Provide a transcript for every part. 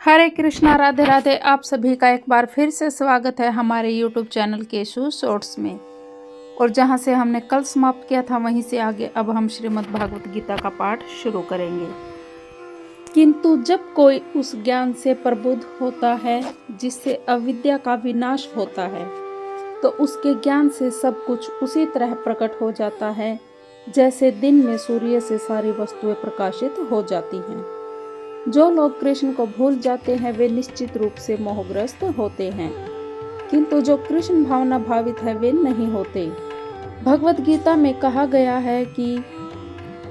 हरे कृष्णा, राधे राधे। आप सभी का एक बार फिर से स्वागत है हमारे YouTube चैनल केशु शॉर्ट्स में। और जहां से हमने कल समाप्त किया था वहीं से आगे अब हम श्रीमद् भागवत गीता का पाठ शुरू करेंगे। किंतु जब कोई उस ज्ञान से प्रबुद्ध होता है जिससे अविद्या का विनाश होता है, तो उसके ज्ञान से सब कुछ उसी तरह प्रकट हो जाता है जैसे दिन में सूर्य से सारी वस्तुएं प्रकाशित हो जाती हैं। जो लोग कृष्ण को भूल जाते हैं वे निश्चित रूप से मोहग्रस्त होते हैं, किंतु जो कृष्ण भावना भावित है वे नहीं होते। भगवत गीता में कहा गया है कि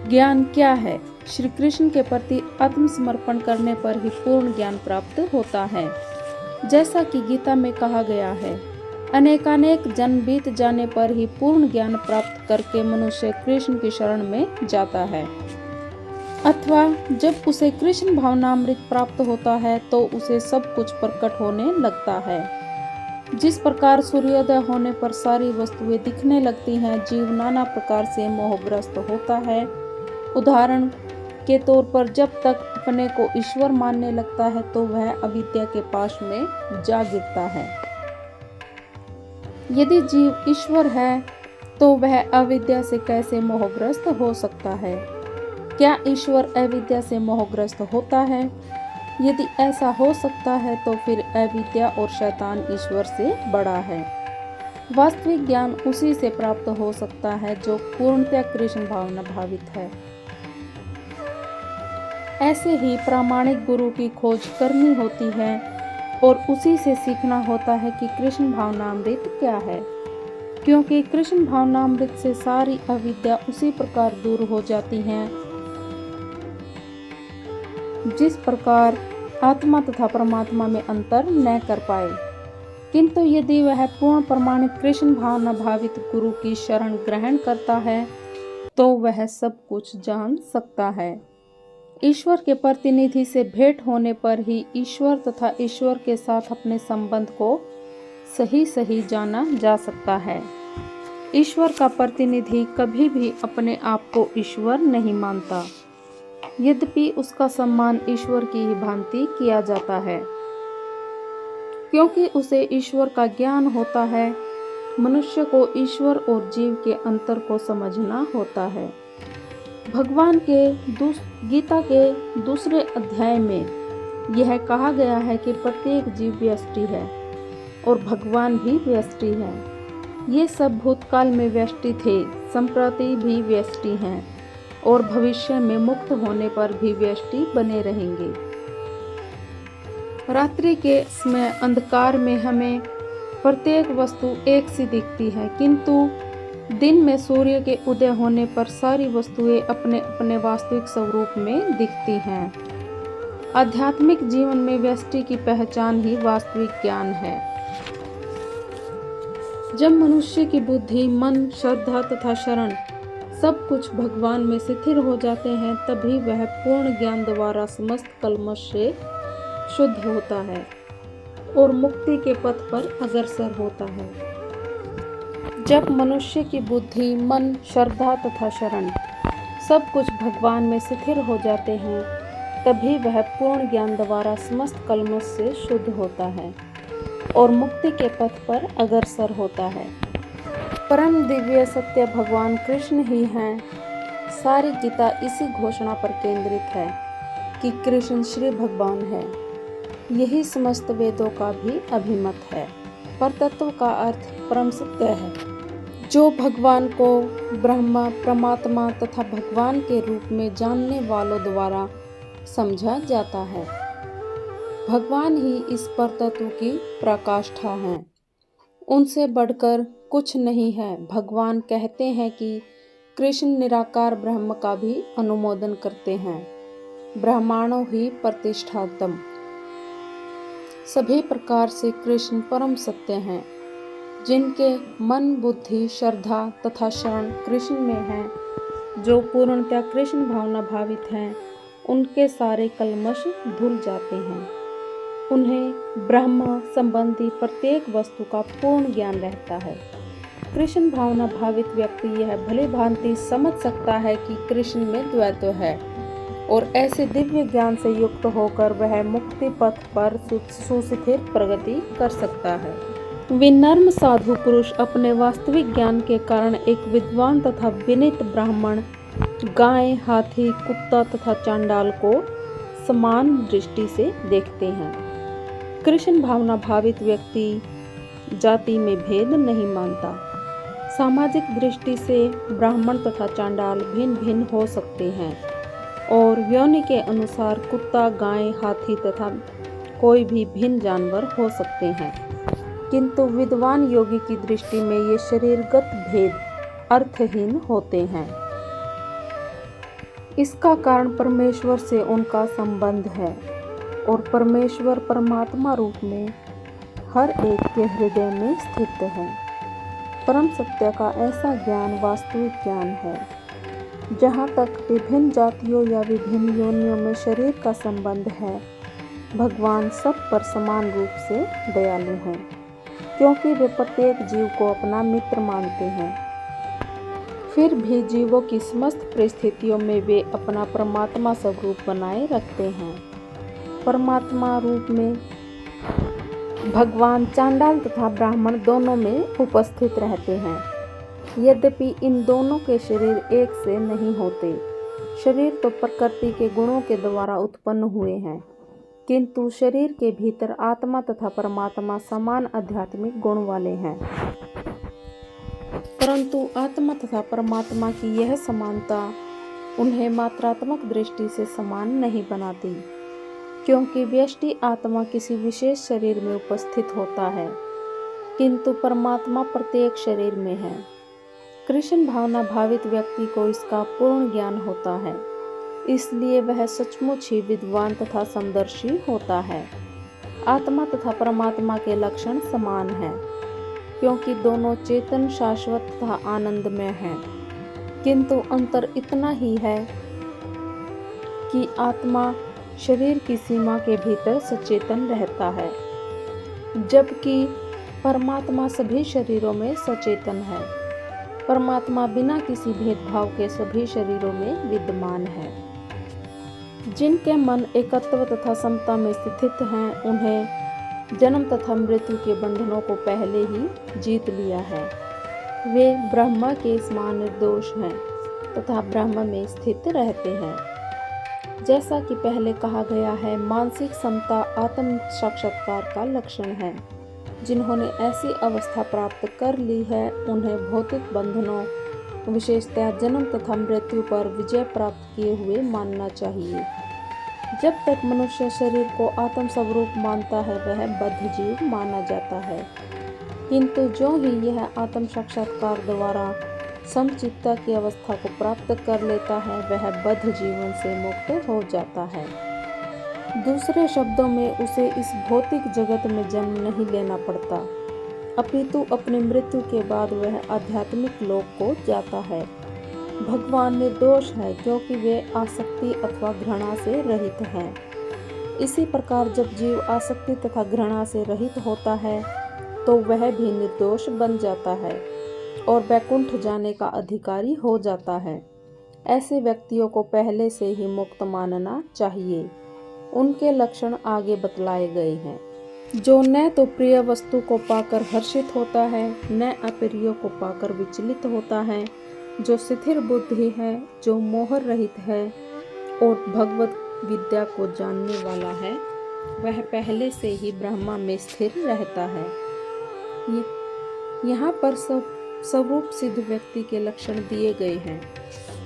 ज्ञान क्या है। श्री कृष्ण के प्रति आत्मसमर्पण करने पर ही पूर्ण ज्ञान प्राप्त होता है। जैसा कि गीता में कहा गया है, अनेकानेक जन्म बीत जाने पर ही पूर्ण ज्ञान प्राप्त करके मनुष्य कृष्ण की शरण में जाता है, अथवा जब उसे कृष्ण भावनामृत प्राप्त होता है तो उसे सब कुछ प्रकट होने लगता है। जिस प्रकार सूर्योदय होने पर सारी वस्तुएं दिखने लगती हैं, जीव नाना प्रकार से मोहग्रस्त होता है। उदाहरण के तौर पर जब तक अपने को ईश्वर मानने लगता है तो वह अविद्या के पाश में जा गिरता है। यदि जीव ईश्वर है तो वह अविद्या से कैसे मोहग्रस्त हो सकता है? क्या ईश्वर अविद्या से मोहग्रस्त होता है? यदि ऐसा हो सकता है तो फिर अविद्या और शैतान ईश्वर से बड़ा है। वास्तविक ज्ञान उसी से प्राप्त हो सकता है जो पूर्णतया कृष्ण भावना भावित है। ऐसे ही प्रामाणिक गुरु की खोज करनी होती है और उसी से सीखना होता है कि कृष्ण भावनामृत क्या है, क्योंकि कृष्ण भावनामृत से सारी अविद्या उसी प्रकार दूर हो जाती है जिस प्रकार आत्मा तथा परमात्मा में अंतर न कर पाए। किंतु यदि वह पूर्ण प्रमाणित कृष्ण भावना भावित गुरु की शरण ग्रहण करता है तो वह सब कुछ जान सकता है। ईश्वर के प्रतिनिधि से भेंट होने पर ही ईश्वर तथा ईश्वर के साथ अपने संबंध को सही जाना जा सकता है। ईश्वर का प्रतिनिधि कभी भी अपने आप को ईश्वर नहीं मानता, यद्यपि उसका सम्मान ईश्वर की ही भांति किया जाता है, क्योंकि उसे ईश्वर का ज्ञान होता है। मनुष्य को ईश्वर और जीव के अंतर को समझना होता है। भगवान के गीता के दूसरे अध्याय में यह कहा गया है कि प्रत्येक जीव व्यष्टि है और भगवान भी व्यष्टि है। ये सब भूतकाल में व्यष्टि थे, संप्रति भी व्यष्टि हैं और भविष्य में मुक्त होने पर भी व्यष्टि बने रहेंगे। रात्रि के समय अंधकार में हमें प्रत्येक वस्तु एक सी दिखती है, किंतु दिन में सूर्य के उदय होने पर सारी वस्तुएं अपने अपने वास्तविक स्वरूप में दिखती हैं। आध्यात्मिक जीवन में व्यष्टि की पहचान ही वास्तविक ज्ञान है। जब मनुष्य की बुद्धि, मन, श्रद्धा तथा शरण सब कुछ भगवान में स्थिर हो जाते हैं, तभी वह पूर्ण ज्ञान द्वारा समस्त कल्मश से शुद्ध होता है और मुक्ति के पथ पर अग्रसर होता है। जब मनुष्य की बुद्धि, मन, श्रद्धा तथा शरण सब कुछ भगवान में स्थिर हो जाते हैं, तभी वह पूर्ण ज्ञान द्वारा समस्त कल्मश से शुद्ध होता है और मुक्ति के पथ पर अग्रसर होता है। परम दिव्य सत्य भगवान कृष्ण ही हैं। सारी गीता इसी घोषणा पर केंद्रित है कि कृष्ण श्री भगवान है। यही समस्त वेदों का भी अभिमत है। परतत्व का अर्थ परम सत्य है, जो भगवान को ब्रह्मा, परमात्मा तथा भगवान के रूप में जानने वालों द्वारा समझा जाता है। भगवान ही इस परतत्व की पराकाष्ठा हैं। उनसे बढ़कर कुछ नहीं है। भगवान कहते हैं कि कृष्ण निराकार ब्रह्म का भी अनुमोदन करते हैं। ब्रह्मांडों ही प्रतिष्ठातम। सभी प्रकार से कृष्ण परम सत्य हैं। जिनके मन, बुद्धि, श्रद्धा तथा शरण कृष्ण में है, जो पूर्णतया कृष्ण भावना भावित हैं, उनके सारे कल्मश धुल जाते हैं। उन्हें ब्रह्म संबंधी प्रत्येक वस्तु का पूर्ण ज्ञान रहता है। कृष्ण भावना भावित व्यक्ति यह भली भांति समझ सकता है कि कृष्ण में द्वैत है और ऐसे दिव्य ज्ञान से युक्त होकर वह मुक्ति पथ पर सुस्थिर प्रगति कर सकता है। विनम्र साधु पुरुष अपने वास्तविक ज्ञान के कारण एक विद्वान तथा विनीत ब्राह्मण, गाय, हाथी, कुत्ता तथा चांडाल को समान दृष्टि से देखते हैं। कृष्ण भावना भावित व्यक्ति जाति में भेद नहीं मानता। सामाजिक दृष्टि से ब्राह्मण तथा चांडाल भिन्न भिन्न हो सकते हैं और योनि के अनुसार कुत्ता, गाय, हाथी तथा कोई भी भिन्न जानवर हो सकते हैं, किंतु विद्वान योगी की दृष्टि में ये शरीरगत भेद अर्थहीन होते हैं। इसका कारण परमेश्वर से उनका संबंध है और परमेश्वर परमात्मा रूप में हर एक के हृदय में स्थित है। परम सत्य का ऐसा ज्ञान वास्तविक ज्ञान है। जहाँ तक विभिन्न जातियों या विभिन्न योनियों में शरीर का संबंध है, भगवान सब पर समान रूप से दयालु हैं, क्योंकि वे प्रत्येक जीव को अपना मित्र मानते हैं। फिर भी जीवों की समस्त परिस्थितियों में वे अपना परमात्मा स्वरूप बनाए रखते हैं। परमात्मा रूप में भगवान चांडाल तथा ब्राह्मण दोनों में उपस्थित रहते हैं। यद्यपि इन दोनों के शरीर एक से नहीं होते। शरीर तो प्रकृति के गुणों के द्वारा उत्पन्न हुए हैं, किंतु शरीर के भीतर आत्मा तथा परमात्मा समान आध्यात्मिक गुण वाले हैं। परंतु आत्मा तथा परमात्मा की यह समानता उन्हें मात्रात्मक दृष्टि से समान नहीं बनाती, क्योंकि व्यष्टि आत्मा किसी विशेष शरीर में उपस्थित होता है, किंतु परमात्मा प्रत्येक शरीर में है। कृष्ण भावना भावित व्यक्ति को इसका पूर्ण ज्ञान होता है, इसलिए वह सचमुच ही विद्वान तथा समदर्शी होता है। आत्मा तथा परमात्मा के लक्षण समान हैं, क्योंकि दोनों चेतन, शाश्वत तथा आनंदमय हैं, किंतु अंतर इतना ही है कि आत्मा शरीर की सीमा के भीतर सचेतन रहता है, जबकि परमात्मा सभी शरीरों में सचेतन है। परमात्मा बिना किसी भेदभाव के सभी शरीरों में विद्यमान है। जिनके मन एकत्व तथा समता में स्थित हैं, उन्हें जन्म तथा मृत्यु के बंधनों को पहले ही जीत लिया है। वे ब्रह्मा के समान निर्दोष हैं तथा ब्रह्म में स्थित रहते हैं। जैसा कि पहले कहा गया है, मानसिक समता आत्म साक्षात्कार का लक्षण है। जिन्होंने ऐसी अवस्था प्राप्त कर ली है, उन्हें भौतिक बंधनों, विशेषतः जन्म तथा मृत्यु पर विजय प्राप्त किए हुए मानना चाहिए। जब तक मनुष्य शरीर को आत्म स्वरूप मानता है, वह बद्ध जीव माना जाता है, किंतु जो ही यह आत्म साक्षात्कार द्वारा समचित्ता की अवस्था को प्राप्त कर लेता है, वह बद्ध जीवन से मुक्त हो जाता है। दूसरे शब्दों में उसे इस भौतिक जगत में जन्म नहीं लेना पड़ता, अपितु अपनी मृत्यु के बाद वह आध्यात्मिक लोक को जाता है। भगवान निर्दोष है, क्योंकि वे आसक्ति अथवा घृणा से रहित हैं। इसी प्रकार जब जीव आसक्ति तथा घृणा से रहित होता है, तो वह भी निर्दोष बन जाता है और वैकुंठ जाने का अधिकारी हो जाता है। ऐसे व्यक्तियों को पहले से ही मुक्त मानना चाहिए। उनके लक्षण आगे बतलाए गए हैं। जो न तो प्रिय वस्तु को पाकर हर्षित होता है, न अप्रिय को पाकर विचलित होता है, जो स्थिर बुद्धि है, जो मोह रहित है और भगवत विद्या को जानने वाला है, वह पहले से ही ब्रह्मा में स्थिर रहता है। यहाँ पर स्वरूप सिद्ध व्यक्ति के लक्षण दिए गए हैं।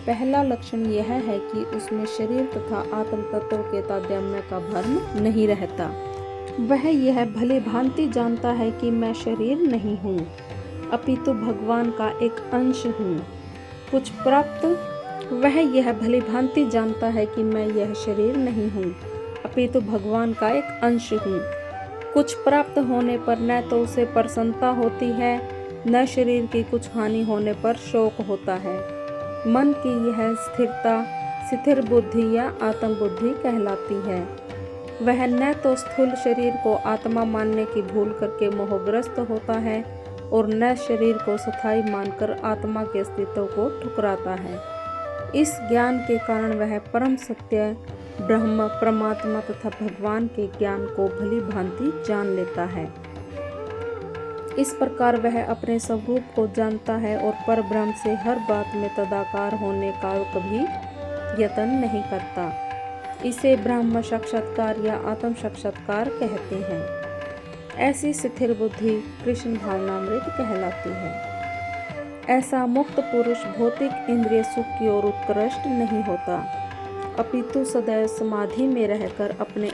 पहला लक्षण यह है कि उसमें शरीर तथा आत्म तत्व के तादात्म्य का भ्रम नहीं रहता। वह यह भली भांति जानता है कि मैं शरीर नहीं हूँ, अपितु भगवान का एक अंश हूँ। वह यह भली भांति जानता है कि मैं यह शरीर नहीं हूँ, अपितु भगवान का एक अंश हूँ। कुछ प्राप्त होने पर न तो उसे प्रसन्नता होती है, न शरीर की कुछ हानि होने पर शोक होता है। मन की यह स्थिरता स्थिर बुद्धि या आत्म बुद्धि कहलाती है। वह न तो स्थूल शरीर को आत्मा मानने की भूल करके मोहग्रस्त होता है और न शरीर को स्थायी मानकर आत्मा के अस्तित्व को ठुकराता है। इस ज्ञान के कारण वह परम सत्य ब्रह्म, परमात्मा तथा भगवान के ज्ञान को भली भांति जान लेता है। इस प्रकार वह अपने स्वरूप को जानता है और परब्रह्म से हर बात में तदाकार होने का कभी यत्न नहीं करता। इसे ब्रह्म साक्षात्कार या आत्म साक्षात्कार कहते हैं। ऐसी स्थिर बुद्धि कृष्ण भावनामृत कहलाती है। ऐसा मुक्त पुरुष भौतिक इंद्रिय सुख की ओर उत्कृष्ट नहीं होता, अपितु सदैव समाधि में रहकर अपने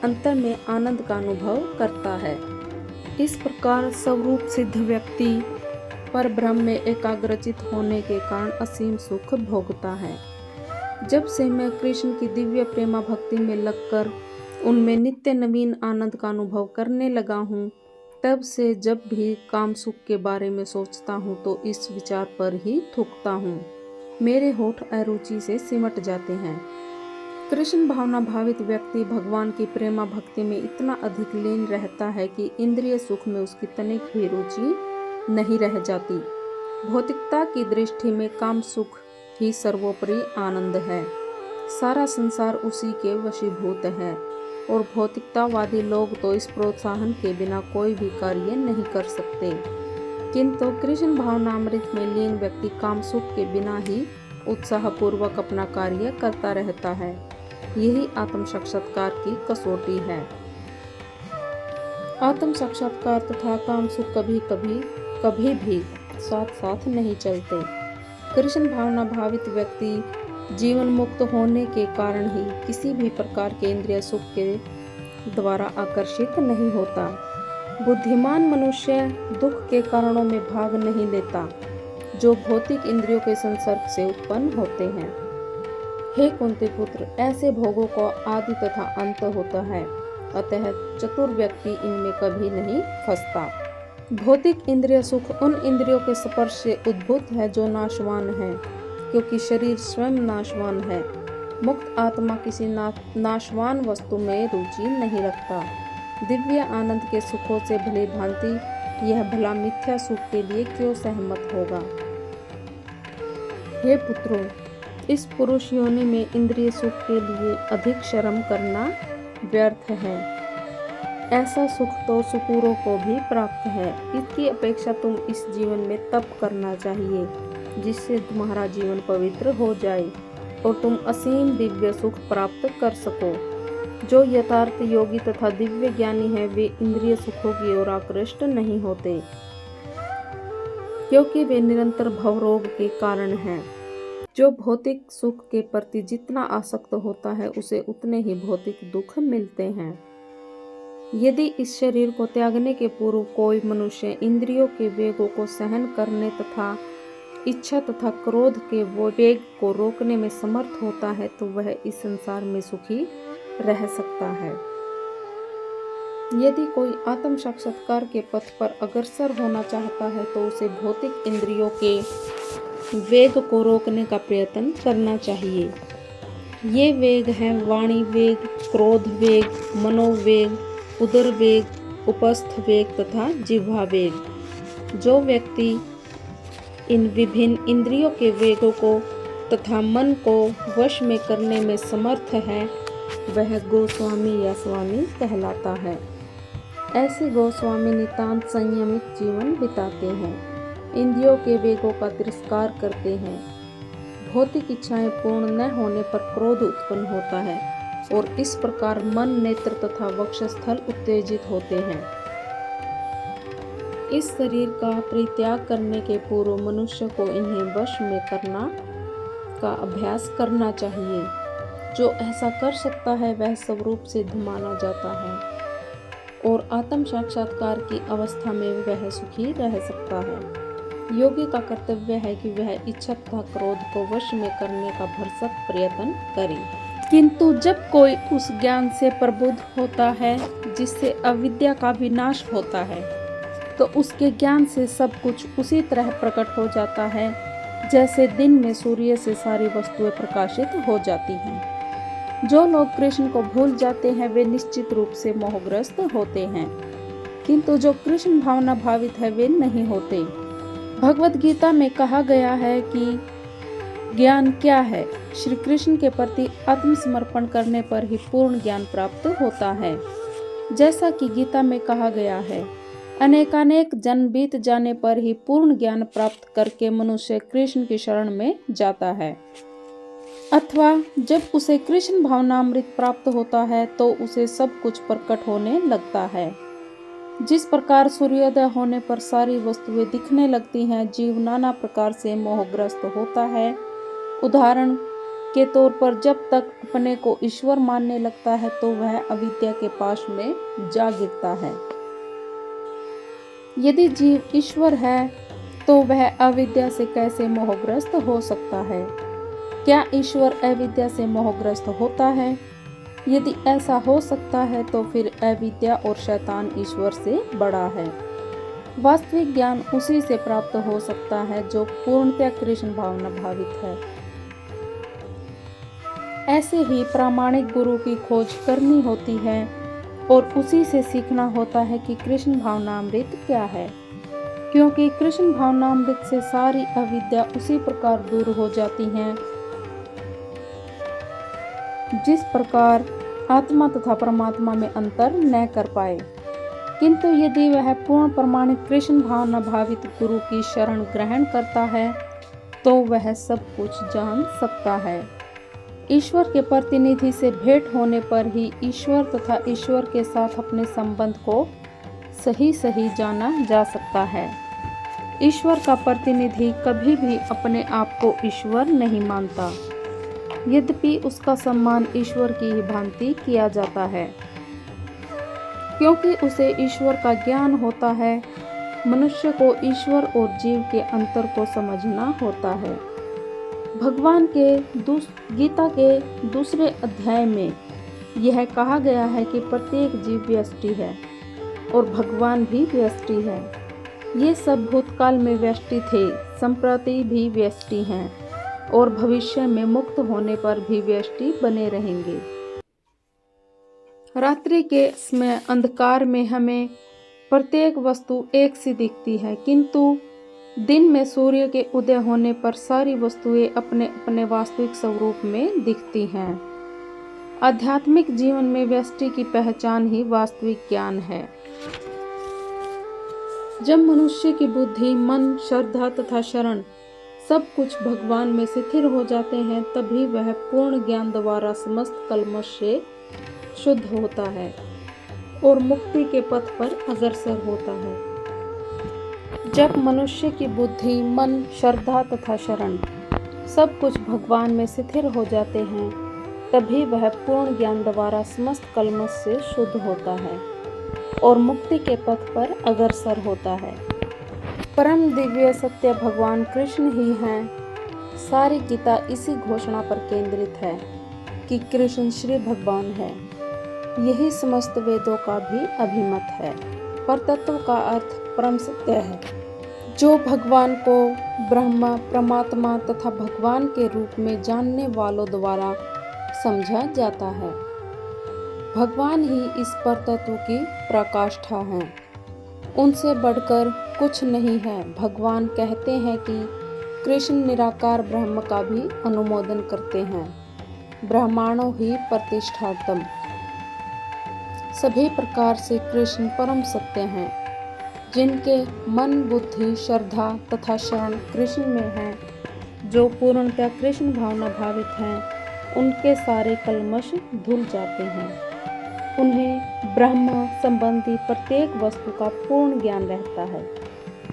अंतर में आनंद का अनुभव करता है। इस प्रकार स्वरूप सिद्ध व्यक्ति परब्रह्म में एकाग्रचित होने के कारण असीम सुख भोगता है। जब से मैं कृष्ण की दिव्य प्रेमा भक्ति में लगकर उनमें नित्य नवीन आनंद का अनुभव करने लगा हूँ, तब से जब भी काम सुख के बारे में सोचता हूँ तो इस विचार पर ही थूकता हूँ। मेरे होठ अरुचि से सिमट जाते हैं। कृष्ण भावना भावित व्यक्ति भगवान की प्रेमा भक्ति में इतना अधिक लीन रहता है कि इंद्रिय सुख में उसकी तनिक भी रुचि नहीं रह जाती। भौतिकता की दृष्टि में काम सुख ही सर्वोपरि आनंद है। सारा संसार उसी के वशीभूत है और भौतिकतावादी लोग तो इस प्रोत्साहन के बिना कोई भी कार्य नहीं कर सकते, किंतु कृष्ण भावनामृत में लीन व्यक्ति काम सुख के बिना ही उत्साहपूर्वक अपना कार्य करता रहता है। यही आत्म साक्षात्कार की कसौटी है। आत्म साक्षात्कार तथा काम सुख कभी भी साथ साथ नहीं चलते। कृष्ण भावना भावित व्यक्ति जीवन मुक्त होने के कारण ही किसी भी प्रकार के इंद्रिय सुख के द्वारा आकर्षित नहीं होता। बुद्धिमान मनुष्य दुख के कारणों में भाग नहीं लेता जो भौतिक इंद्रियों के संसर्ग से उत्पन्न होते हैं। हे कुंती पुत्र, ऐसे भोगों को आदि तथा अंत होता है, अतः चतुर व्यक्ति इनमें कभी नहीं फंसता। भौतिक इंद्रिय सुख उन इंद्रियों के स्पर्श से उद्भूत है जो नाशवान है, क्योंकि शरीर स्वयं नाशवान है। मुक्त आत्मा किसी नाशवान वस्तु में रुचि नहीं रखता। दिव्य आनंद के सुखों से भली भांति यह भला मिथ्या सुख के लिए क्यों सहमत होगा। हे पुत्रों, इस पुरुष योनि में इंद्रिय सुख के लिए अधिक श्रम करना व्यर्थ है। ऐसा सुख तो सुपूरों को भी प्राप्त है। इसकी अपेक्षा तुम इस जीवन में तप करना चाहिए, जिससे तुम्हारा जीवन पवित्र हो जाए और तुम असीम दिव्य सुख प्राप्त कर सको। जो यथार्थ योगी तथा दिव्य ज्ञानी है वे इंद्रिय सुखों की ओर आकृष्ट नहीं होते, क्योंकि वे निरंतर भवरोग के कारण हैं। जो भौतिक सुख के प्रति जितना आसक्त होता है उसे उतने ही भौतिक दुख मिलते हैं। यदि इस शरीर को त्यागने के पूर्व कोई मनुष्य इंद्रियों के वेगों को सहन करने तथा इच्छा तथा क्रोध के वो वेग को रोकने में समर्थ होता है तो वह इस संसार में सुखी रह सकता है। यदि कोई आत्म साक्षात्कार के पथ पर अग्रसर होना चाहता है तो उसे भौतिक इंद्रियों के वेग को रोकने का प्रयत्न करना चाहिए। ये वेग हैं वाणी वेग, क्रोध वेग, मनोवेग, उदर वेग, उपस्थ वेग तथा जिह्वा वेग। जो व्यक्ति इन विभिन्न इंद्रियों के वेगों को तथा मन को वश में करने में समर्थ है वह गोस्वामी या स्वामी कहलाता है। ऐसे गोस्वामी नितांत संयमित जीवन बिताते हैं, इंद्रियों के वेगों का तिरस्कार करते हैं। भौतिक इच्छाएं पूर्ण न होने पर क्रोध उत्पन्न होता है और इस प्रकार मन, नेत्र तथा वक्षस्थल उत्तेजित होते हैं। इस शरीर का परित्याग करने के पूर्व मनुष्य को इन्हें वश में करना का अभ्यास करना चाहिए। जो ऐसा कर सकता है वह स्वरूप सिद्ध माना जाता है और आत्म साक्षात्कार की अवस्था में वह सुखी रह सकता है। योगी का कर्तव्य है कि वह इच्छा तथा क्रोध को वश में करने का भरसक प्रयत्न करे, किंतु जब कोई उस ज्ञान से प्रबुद्ध होता है जिससे अविद्या का विनाश होता है तो उसके ज्ञान से सब कुछ उसी तरह प्रकट हो जाता है जैसे दिन में सूर्य से सारी वस्तुएं प्रकाशित हो जाती हैं। जो लोग कृष्ण को भूल जाते हैं वे निश्चित रूप से मोहग्रस्त होते हैं, किंतु जो कृष्ण भावना भावित है वे नहीं होते। भगवत गीता में कहा गया है कि ज्ञान क्या है। श्री कृष्ण के प्रति आत्मसमर्पण करने पर ही पूर्ण ज्ञान प्राप्त होता है। जैसा कि गीता में कहा गया है, अनेकानेक जन्म बीत जाने पर ही पूर्ण ज्ञान प्राप्त करके मनुष्य कृष्ण की शरण में जाता है, अथवा जब उसे कृष्ण भावनामृत प्राप्त होता है तो उसे सब कुछ प्रकट होने लगता है। जिस प्रकार सूर्योदय होने पर सारी वस्तुएं दिखने लगती हैं, जीव नाना प्रकार से मोहग्रस्त होता है। उदाहरण के तौर पर जब तक अपने को ईश्वर मानने लगता है तो वह अविद्या के पाश में जा गिरता है। यदि जीव ईश्वर है तो वह अविद्या से कैसे मोहग्रस्त हो सकता है? क्या ईश्वर अविद्या से मोहग्रस्त होता है? यदि ऐसा हो सकता है तो फिर अविद्या और शैतान ईश्वर से बड़ा है। वास्तविक ज्ञान उसी से प्राप्त हो सकता है जो पूर्णतः कृष्ण भावना भावित है। ऐसे ही प्रामाणिक गुरु की खोज करनी होती है और उसी से सीखना होता है कि कृष्ण भावनामृत क्या है, क्योंकि कृष्ण भावनामृत से सारी अविद्या उसी प्रकार दूर हो जाती है जिस प्रकार आत्मा तथा परमात्मा में अंतर न कर पाए। किंतु यदि वह पूर्ण प्रमाणित कृष्ण भावना भावित गुरु की शरण ग्रहण करता है तो वह सब कुछ जान सकता है। ईश्वर के प्रतिनिधि से भेंट होने पर ही ईश्वर तथा ईश्वर के साथ अपने संबंध को सही सही जाना जा सकता है। ईश्वर का प्रतिनिधि कभी भी अपने आप को ईश्वर नहीं मानता, यद्यपि उसका सम्मान ईश्वर की ही भांति किया जाता है, क्योंकि उसे ईश्वर का ज्ञान होता है। मनुष्य को ईश्वर और जीव के अंतर को समझना होता है। भगवान के गीता के दूसरे अध्याय में यह कहा गया है कि प्रत्येक जीव व्यष्टि है और भगवान भी व्यष्टि है। ये सब भूतकाल में व्यष्टि थे, संप्रति भी व्यष्टि हैं और भविष्य में मुक्त होने पर भी व्यष्टि बने रहेंगे। रात्रि के समय अंधकार में हमें प्रत्येक वस्तु एक सी दिखती है, किंतु दिन में सूर्य के उदय होने पर सारी वस्तुएं अपने अपने वास्तविक स्वरूप में दिखती हैं। आध्यात्मिक जीवन में व्यष्टि की पहचान ही वास्तविक ज्ञान है। जब मनुष्य की बुद्धि, मन, श्रद्धा तथा शरण सब कुछ भगवान में स्थिर हो जाते हैं, तभी वह पूर्ण ज्ञान द्वारा समस्त कल्मश से शुद्ध होता है और मुक्ति के पथ पर अग्रसर होता है। जब मनुष्य की बुद्धि, मन, श्रद्धा तथा शरण सब कुछ भगवान में स्थिर हो जाते हैं, तभी वह पूर्ण ज्ञान द्वारा समस्त कल्मश से शुद्ध होता है और मुक्ति के पथ पर अग्रसर होता है। परम दिव्य सत्य भगवान कृष्ण ही हैं। सारी गीता इसी घोषणा पर केंद्रित है कि कृष्ण श्री भगवान है। यही समस्त वेदों का भी अभिमत है। परतत्व का अर्थ परम सत्य है, जो भगवान को ब्रह्मा, परमात्मा तथा भगवान के रूप में जानने वालों द्वारा समझा जाता है। भगवान ही इस परतत्व की पराकाष्ठा है, उनसे बढ़कर कुछ नहीं है। भगवान कहते हैं कि कृष्ण निराकार ब्रह्म का भी अनुमोदन करते हैं। ब्रह्मांडों ही प्रतिष्ठातम। सभी प्रकार से कृष्ण परम सत्य हैं। जिनके मन, बुद्धि, श्रद्धा तथा शरण कृष्ण में है, जो पूर्णतः कृष्ण भावना भावित हैं, उनके सारे कल्मश धुल जाते हैं। उन्हें ब्रह्म संबंधी प्रत्येक वस्तु का पूर्ण ज्ञान रहता है।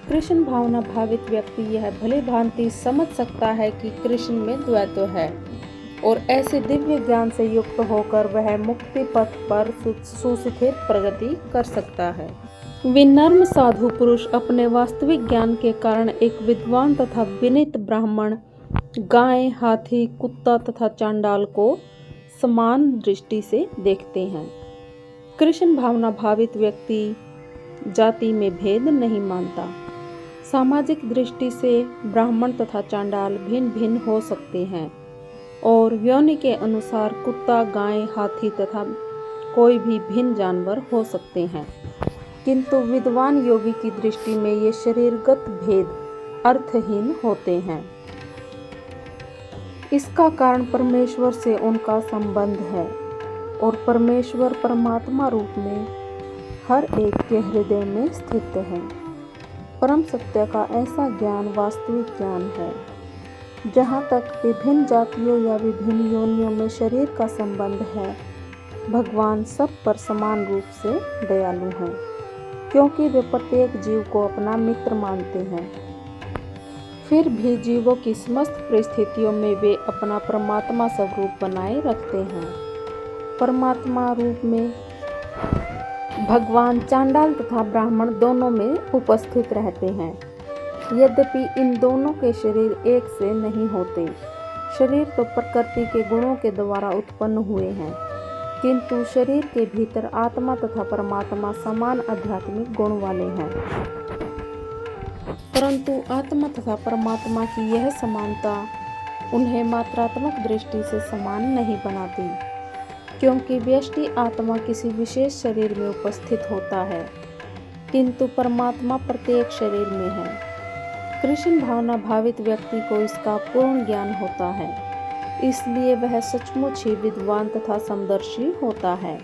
कृष्ण भावना भावित व्यक्ति यह भली भांति समझ सकता है कि कृष्ण में द्वैत है और ऐसे दिव्य ज्ञान से युक्त होकर वह मुक्ति पथ पर सुस्थिर प्रगति कर सकता है। विनम्र साधु पुरुष अपने वास्तविक ज्ञान के कारण एक विद्वान तथा विनीत ब्राह्मण, गाय, हाथी, कुत्ता तथा चांडाल को समान दृष्टि से देखते हैं। कृष्ण भावना भावित व्यक्ति जाति में भेद नहीं मानता। सामाजिक दृष्टि से ब्राह्मण तथा चांडाल भिन्न भिन्न हो सकते हैं और योनि के अनुसार कुत्ता, गाय, हाथी तथा कोई भी भिन्न जानवर हो सकते हैं, किंतु विद्वान योगी की दृष्टि में ये शरीरगत भेद अर्थहीन होते हैं। इसका कारण परमेश्वर से उनका संबंध है और परमेश्वर परमात्मा रूप में हर एक के हृदय में स्थित है। परम सत्य का ऐसा ज्ञान वास्तविक ज्ञान है। जहाँ तक विभिन्न जातियों या विभिन्न योनियों में शरीर का संबंध है, भगवान सब पर समान रूप से दयालु हैं, क्योंकि वे प्रत्येक जीव को अपना मित्र मानते हैं। फिर भी जीवों की समस्त परिस्थितियों में वे अपना परमात्मा स्वरूप बनाए रखते हैं। परमात्मा रूप में भगवान चांडाल तथा ब्राह्मण दोनों में उपस्थित रहते हैं। यद्यपि इन दोनों के शरीर एक से नहीं होते। शरीर तो प्रकृति के गुणों के द्वारा उत्पन्न हुए हैं, किंतु शरीर के भीतर आत्मा तथा परमात्मा समान आध्यात्मिक गुण वाले हैं। परंतु आत्मा तथा परमात्मा की यह समानता उन्हें मात्रात्मक दृष्टि से समान नहीं बनाती, क्योंकि व्यष्टि आत्मा किसी विशेष शरीर में उपस्थित होता है, किंतु परमात्मा प्रत्येक शरीर में है। कृष्ण भावना भावित व्यक्ति को इसका पूर्ण ज्ञान होता है, इसलिए वह सचमुच ही विद्वान तथा समदर्शी होता है।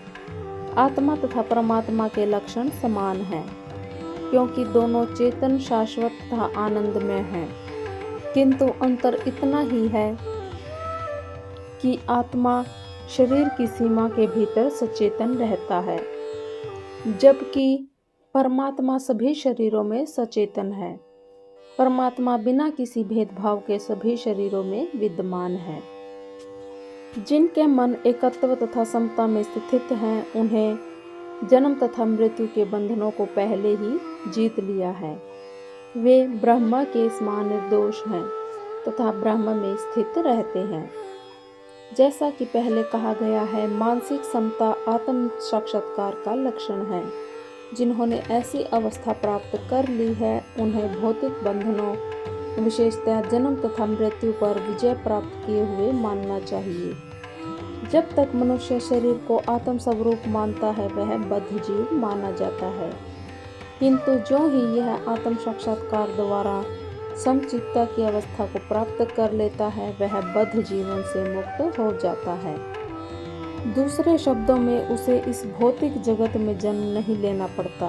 आत्मा तथा परमात्मा के लक्षण समान हैं, क्योंकि दोनों चेतन, शाश्वत तथा आनंदमय हैं, किंतु अंतर इतना ही है कि आत्मा शरीर की सीमा के भीतर सचेतन रहता है, जबकि परमात्मा सभी शरीरों में सचेतन है। परमात्मा बिना किसी भेदभाव के सभी शरीरों में विद्यमान है। जिनके मन एकत्व तथा समता में स्थित हैं, उन्हें जन्म तथा मृत्यु के बंधनों को पहले ही जीत लिया है। वे ब्रह्म के समान निर्दोष हैं तथा ब्रह्म में स्थित रहते हैं। जैसा कि पहले कहा गया है, मानसिक समता आत्म साक्षात्कार का लक्षण है। जिन्होंने ऐसी अवस्था प्राप्त कर ली है, उन्हें भौतिक बंधनों, विशेषतः जन्म तथा मृत्यु पर विजय प्राप्त किए हुए मानना चाहिए। जब तक मनुष्य शरीर को आत्म स्वरूप मानता है, वह बद्ध जीव माना जाता है, किंतु जो ही यह आत्म साक्षात्कार द्वारा समचित्ता की अवस्था को प्राप्त कर लेता है, वह बद्ध जीवन से मुक्त हो जाता है। दूसरे शब्दों में उसे इस भौतिक जगत में जन्म नहीं लेना पड़ता,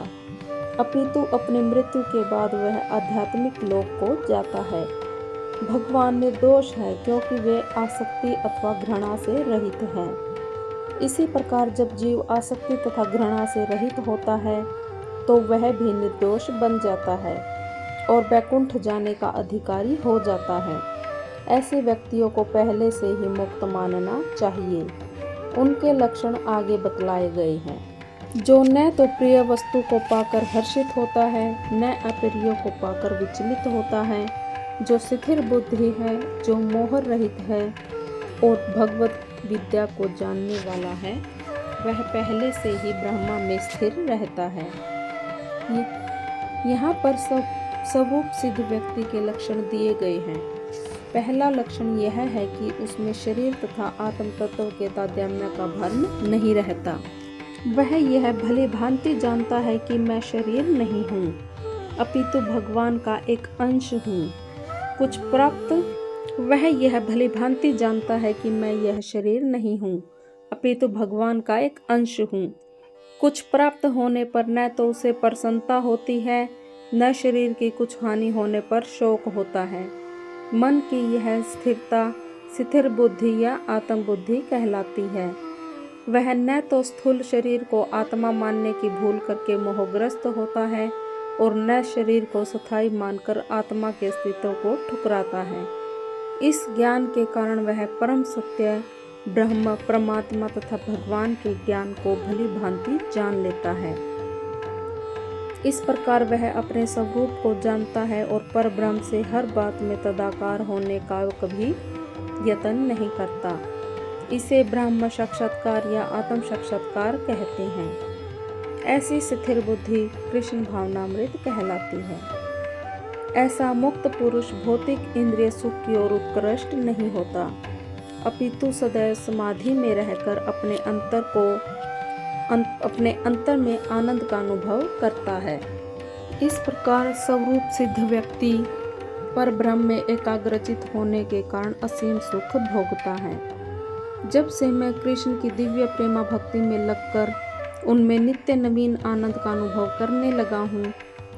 अपितु अपनी मृत्यु के बाद वह आध्यात्मिक लोक को जाता है। भगवान निर्दोष है, क्योंकि वे आसक्ति अथवा घृणा से रहित हैं। इसी प्रकार जब जीव आसक्ति तथा घृणा से रहित होता है, तो वह भी निर्दोष बन जाता है और वैकुंठ जाने का अधिकारी हो जाता है। ऐसे व्यक्तियों को पहले से ही मुक्त मानना चाहिए। उनके लक्षण आगे बतलाए गए हैं। जो न तो प्रिय वस्तु को पाकर हर्षित होता है, न अप्रिय को पाकर विचलित होता है, जो स्थिर बुद्धि है, जो मोह रहित है और भगवत विद्या को जानने वाला है, वह पहले से ही ब्रह्म में स्थिर रहता है। यहाँ पर स्वरूप सिद्ध व्यक्ति के लक्षण दिए गए हैं। पहला लक्षण यह है कि उसमें शरीर तथा आत्म तत्व के तादात्म्य का भ्रम नहीं रहता। वह यह भली भांति जानता है कि मैं शरीर नहीं हूँ, अपितु भगवान का एक अंश हूँ। वह यह भली भांति जानता है कि मैं यह शरीर नहीं हूँ, अपितु भगवान का एक अंश हूँ। कुछ प्राप्त होने पर न तो उसे प्रसन्नता होती है, न शरीर की कुछ हानि होने पर शोक होता है। मन की यह स्थिरता स्थिर बुद्धि या आत्म बुद्धि कहलाती है। वह न तो स्थूल शरीर को आत्मा मानने की भूल करके मोहग्रस्त होता है और न शरीर को स्थायी मानकर आत्मा के अस्तित्व को ठुकराता है। इस ज्ञान के कारण वह परम सत्य ब्रह्म, परमात्मा तथा भगवान के ज्ञान को भली भांति जान लेता है। इस प्रकार वह अपने स्वरूप को जानता है और परब्रह्म से हर बात में तदाकार होने का कभी यत्न नहीं करता। इसे ब्रह्म साक्षात्कार या आत्म साक्षात्कार कहते हैं। ऐसी स्थिर बुद्धि कृष्ण भावनामृत कहलाती है। ऐसा मुक्त पुरुष भौतिक इंद्रिय सुख की ओर उत्कृष्ट नहीं होता, अपितु सदैव समाधि में रहकर अपने अंतर में आनंद का अनुभव करता है। इस प्रकार स्वरूप सिद्ध व्यक्ति पर ब्रह्म में एकाग्रचित होने के कारण असीम सुख भोगता है। जब से मैं कृष्ण की दिव्य प्रेमा भक्ति में लगकर उनमें नित्य नवीन आनंद का अनुभव करने लगा हूँ,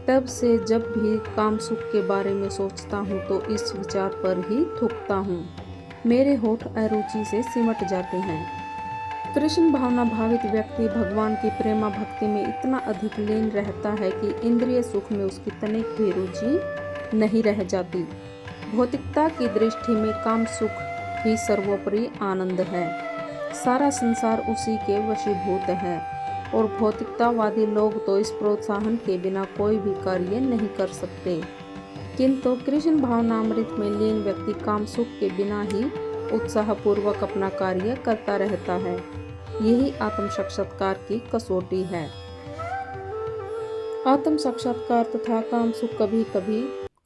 तब से जब भी काम सुख के बारे में सोचता हूँ तो इस विचार पर ही थूकता हूँ। मेरे होठ अरुचि से सिमट जाते हैं। कृष्ण भावना भावित व्यक्ति भगवान की प्रेमा भक्ति में इतना अधिक लीन रहता है कि इंद्रिय सुख में उसकी तनिक भी रुचि नहीं रह जाती। भौतिकता की दृष्टि में काम सुख ही सर्वोपरि आनंद है। सारा संसार उसी के वशीभूत है और भौतिकतावादी लोग तो इस प्रोत्साहन के बिना कोई भी कार्य नहीं कर सकते, किंतु कृष्ण भावनामृत में लीन व्यक्ति काम सुख के बिना ही उत्साहपूर्वक अपना कार्य करता रहता है। यही आत्म साक्षात्कार की कसौटी है। आत्म साक्षात्कार तथा काम सुख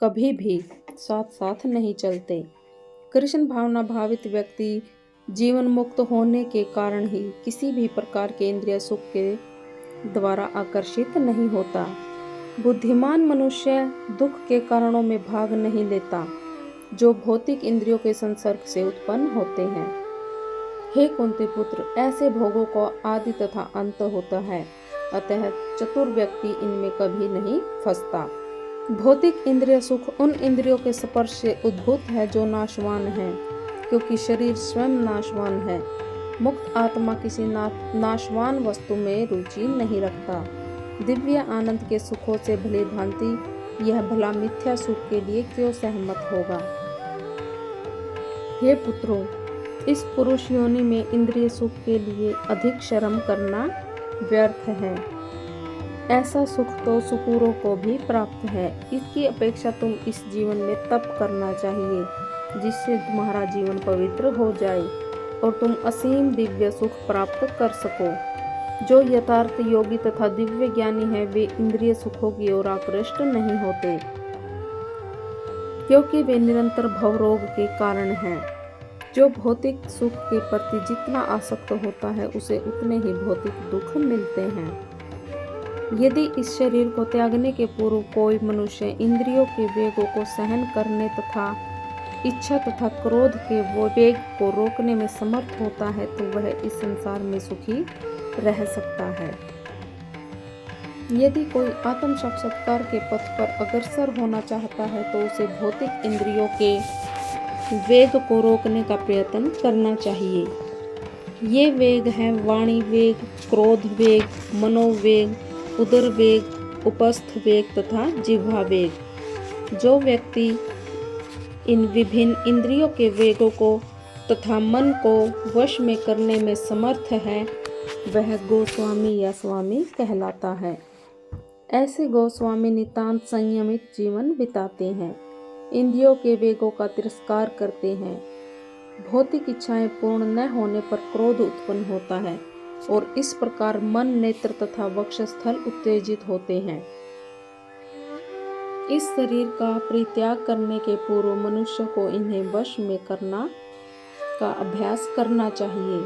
कभी भी साथ साथ नहीं चलते। कृष्ण भावना भावित व्यक्ति जीवन मुक्त होने के कारण ही किसी भी प्रकार के इंद्रिय सुख के द्वारा आकर्षित नहीं होता। बुद्धिमान मनुष्य दुख के कारणों में भाग नहीं लेता जो भौतिक इंद्रियों के संसर्ग से उत्पन्न होते हैं। हे कुंती पुत्र, ऐसे भोगों को आदि तथा अंत होता है, अतः चतुर व्यक्ति इनमें कभी नहीं फंसता। भौतिक इंद्रिय सुख उन इंद्रियों के स्पर्श से उद्भूत है जो नाशवान है, क्योंकि शरीर स्वयं नाशवान है। मुक्त आत्मा किसी नाशवान वस्तु में रुचि नहीं रखता। दिव्य आनंद के सुखों से भली भांति यह भला मिथ्या सुख के लिए क्यों सहमत होगा। हे पुत्रों, इस पुरुष योनि में इंद्रिय सुख के लिए अधिक श्रम करना व्यर्थ है। ऐसा सुख तो सुकूरों को भी प्राप्त है। इसकी अपेक्षा तुम इस जीवन में तप करना चाहिए, जिससे तुम्हारा जीवन पवित्र हो जाए और तुम असीम दिव्य सुख प्राप्त कर सको। जो यथार्थ योगी तथा दिव्य ज्ञानी है वे इंद्रिय सुखों की ओर आकृष्ट नहीं होते, क्योंकि वे निरंतर भवरोग के कारण हैं। जो भौतिक सुख के प्रति जितना आसक्त होता है उसे उतने ही भौतिक दुख मिलते हैं। यदि इस शरीर को त्यागने के पूर्व कोई मनुष्य इंद्रियों के वेगों को सहन करने तथा इच्छा तथा क्रोध के वो वेग को रोकने में समर्थ होता है तो वह इस संसार में सुखी रह सकता है। यदि कोई आत्म साक्षात्कार के पथ पर अग्रसर होना चाहता है तो उसे भौतिक इंद्रियों के वेग को रोकने का प्रयत्न करना चाहिए। ये वेग हैं वाणी वेग, क्रोध वेग, मनोवेग, उदर वेग, उपस्थ वेग तथा जिह्वा वेग। जो व्यक्ति इन विभिन्न इंद्रियों के वेगों को तथा मन को वश में करने में समर्थ है वह गोस्वामी या स्वामी कहलाता है। ऐसे गोस्वामी नितांत संयमित जीवन बिताते हैं, इंद्रियों के वेगों का तिरस्कार करते हैं। भौतिक इच्छाएं पूर्ण न होने पर क्रोध उत्पन्न होता है और इस प्रकार मन, नेत्र तथा वक्षस्थल उत्तेजित होते हैं। इस शरीर का परित्याग करने के पूर्व मनुष्य को इन्हें वश में करना का अभ्यास करना चाहिए।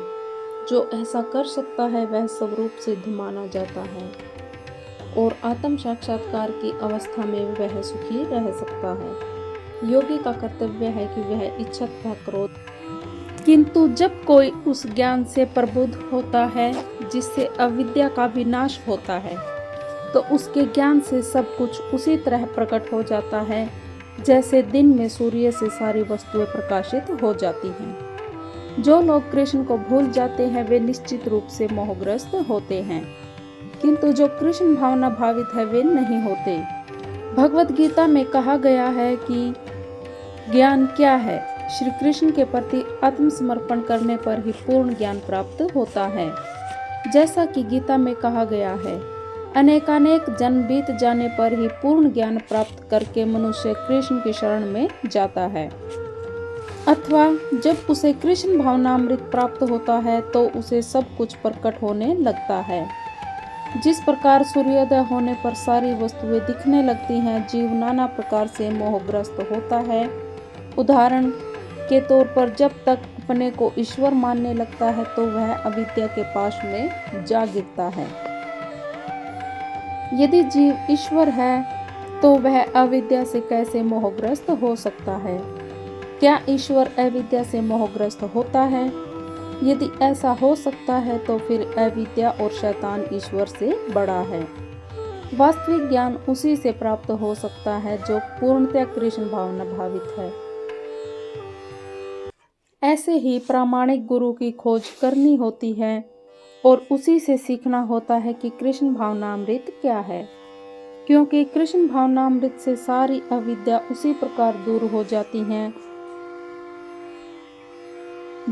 जो ऐसा कर सकता है वह स्वरूप सिद्ध माना जाता है और आत्म साक्षात्कार की अवस्था में वह सुखी रह सकता है। योगी का कर्तव्य है कि वह इच्छा तथा क्रोध, किंतु जब कोई उस ज्ञान से प्रबुद्ध होता है जिससे अविद्या का विनाश होता है तो उसके ज्ञान से सब कुछ उसी तरह प्रकट हो जाता है जैसे दिन में सूर्य से सारी वस्तुएं प्रकाशित हो जाती हैं। जो लोग कृष्ण को भूल जाते हैं वे निश्चित रूप से मोहग्रस्त होते हैं, किंतु जो कृष्ण भावना भावित है वे नहीं होते। भगवद गीता में कहा गया है कि ज्ञान क्या है। श्री कृष्ण के प्रति आत्मसमर्पण करने पर ही पूर्ण ज्ञान प्राप्त होता है। जैसा कि गीता में कहा गया है, अनेकानेक जन्म बीत जाने पर ही पूर्ण ज्ञान प्राप्त करके मनुष्य कृष्ण की शरण में जाता है, अथवा जब उसे कृष्ण भावनामृत प्राप्त होता है तो उसे सब कुछ प्रकट होने लगता है। जिस प्रकार सूर्योदय होने पर सारी वस्तुएं दिखने लगती हैं, जीव नाना प्रकार से मोहग्रस्त होता है। उदाहरण के तौर पर जब तक अपने को ईश्वर मानने लगता है तो वह अविद्या के पाश में जा गिरता है। यदि जीव ईश्वर है तो वह अविद्या से कैसे मोहग्रस्त हो सकता है? क्या ईश्वर अविद्या से मोहग्रस्त होता है? यदि ऐसा हो सकता है तो फिर अविद्या और शैतान ईश्वर से बड़ा है। वास्तविक ज्ञान उसी से प्राप्त हो सकता है जो पूर्णतः कृष्ण भावना भावित है। ऐसे ही प्रामाणिक गुरु की खोज करनी होती है और उसी से सीखना होता है कि कृष्ण भावनामृत क्या है, क्योंकि कृष्ण भावनामृत से सारी अविद्या उसी प्रकार दूर हो जाती है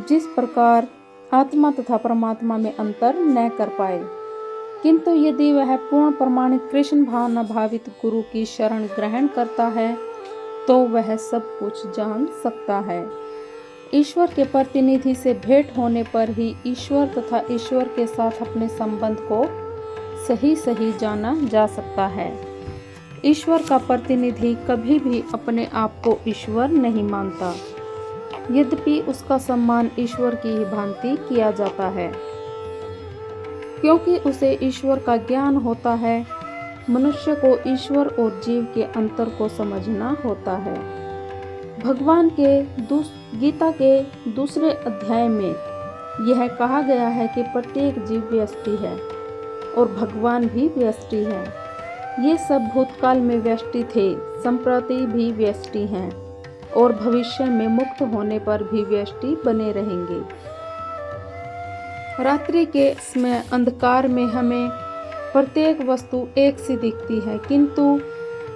जिस प्रकार आत्मा तथा परमात्मा में अंतर न कर पाए। किंतु यदि वह पूर्ण प्रमाणित कृष्ण भावना भावित गुरु की शरण ग्रहण करता है तो वह सब कुछ जान सकता है। ईश्वर के प्रतिनिधि से भेंट होने पर ही ईश्वर तथा ईश्वर के साथ अपने संबंध को सही सही जाना जा सकता है। ईश्वर का प्रतिनिधि कभी भी अपने आप को ईश्वर नहीं मानता, यद्यपि उसका सम्मान ईश्वर की ही भांति किया जाता है, क्योंकि उसे ईश्वर का ज्ञान होता है। मनुष्य को ईश्वर और जीव के अंतर को समझना होता है। भगवान के गीता के दूसरे अध्याय में यह कहा गया है कि प्रत्येक जीव व्यष्टि है और भगवान भी व्यष्टि है। ये सब भूतकाल में व्यष्टि थे, संप्रति भी व्यष्टि हैं और भविष्य में मुक्त होने पर भी व्यष्टि बने रहेंगे। रात्रि के समय अंधकार में हमें प्रत्येक वस्तु एक सी दिखती है, किंतु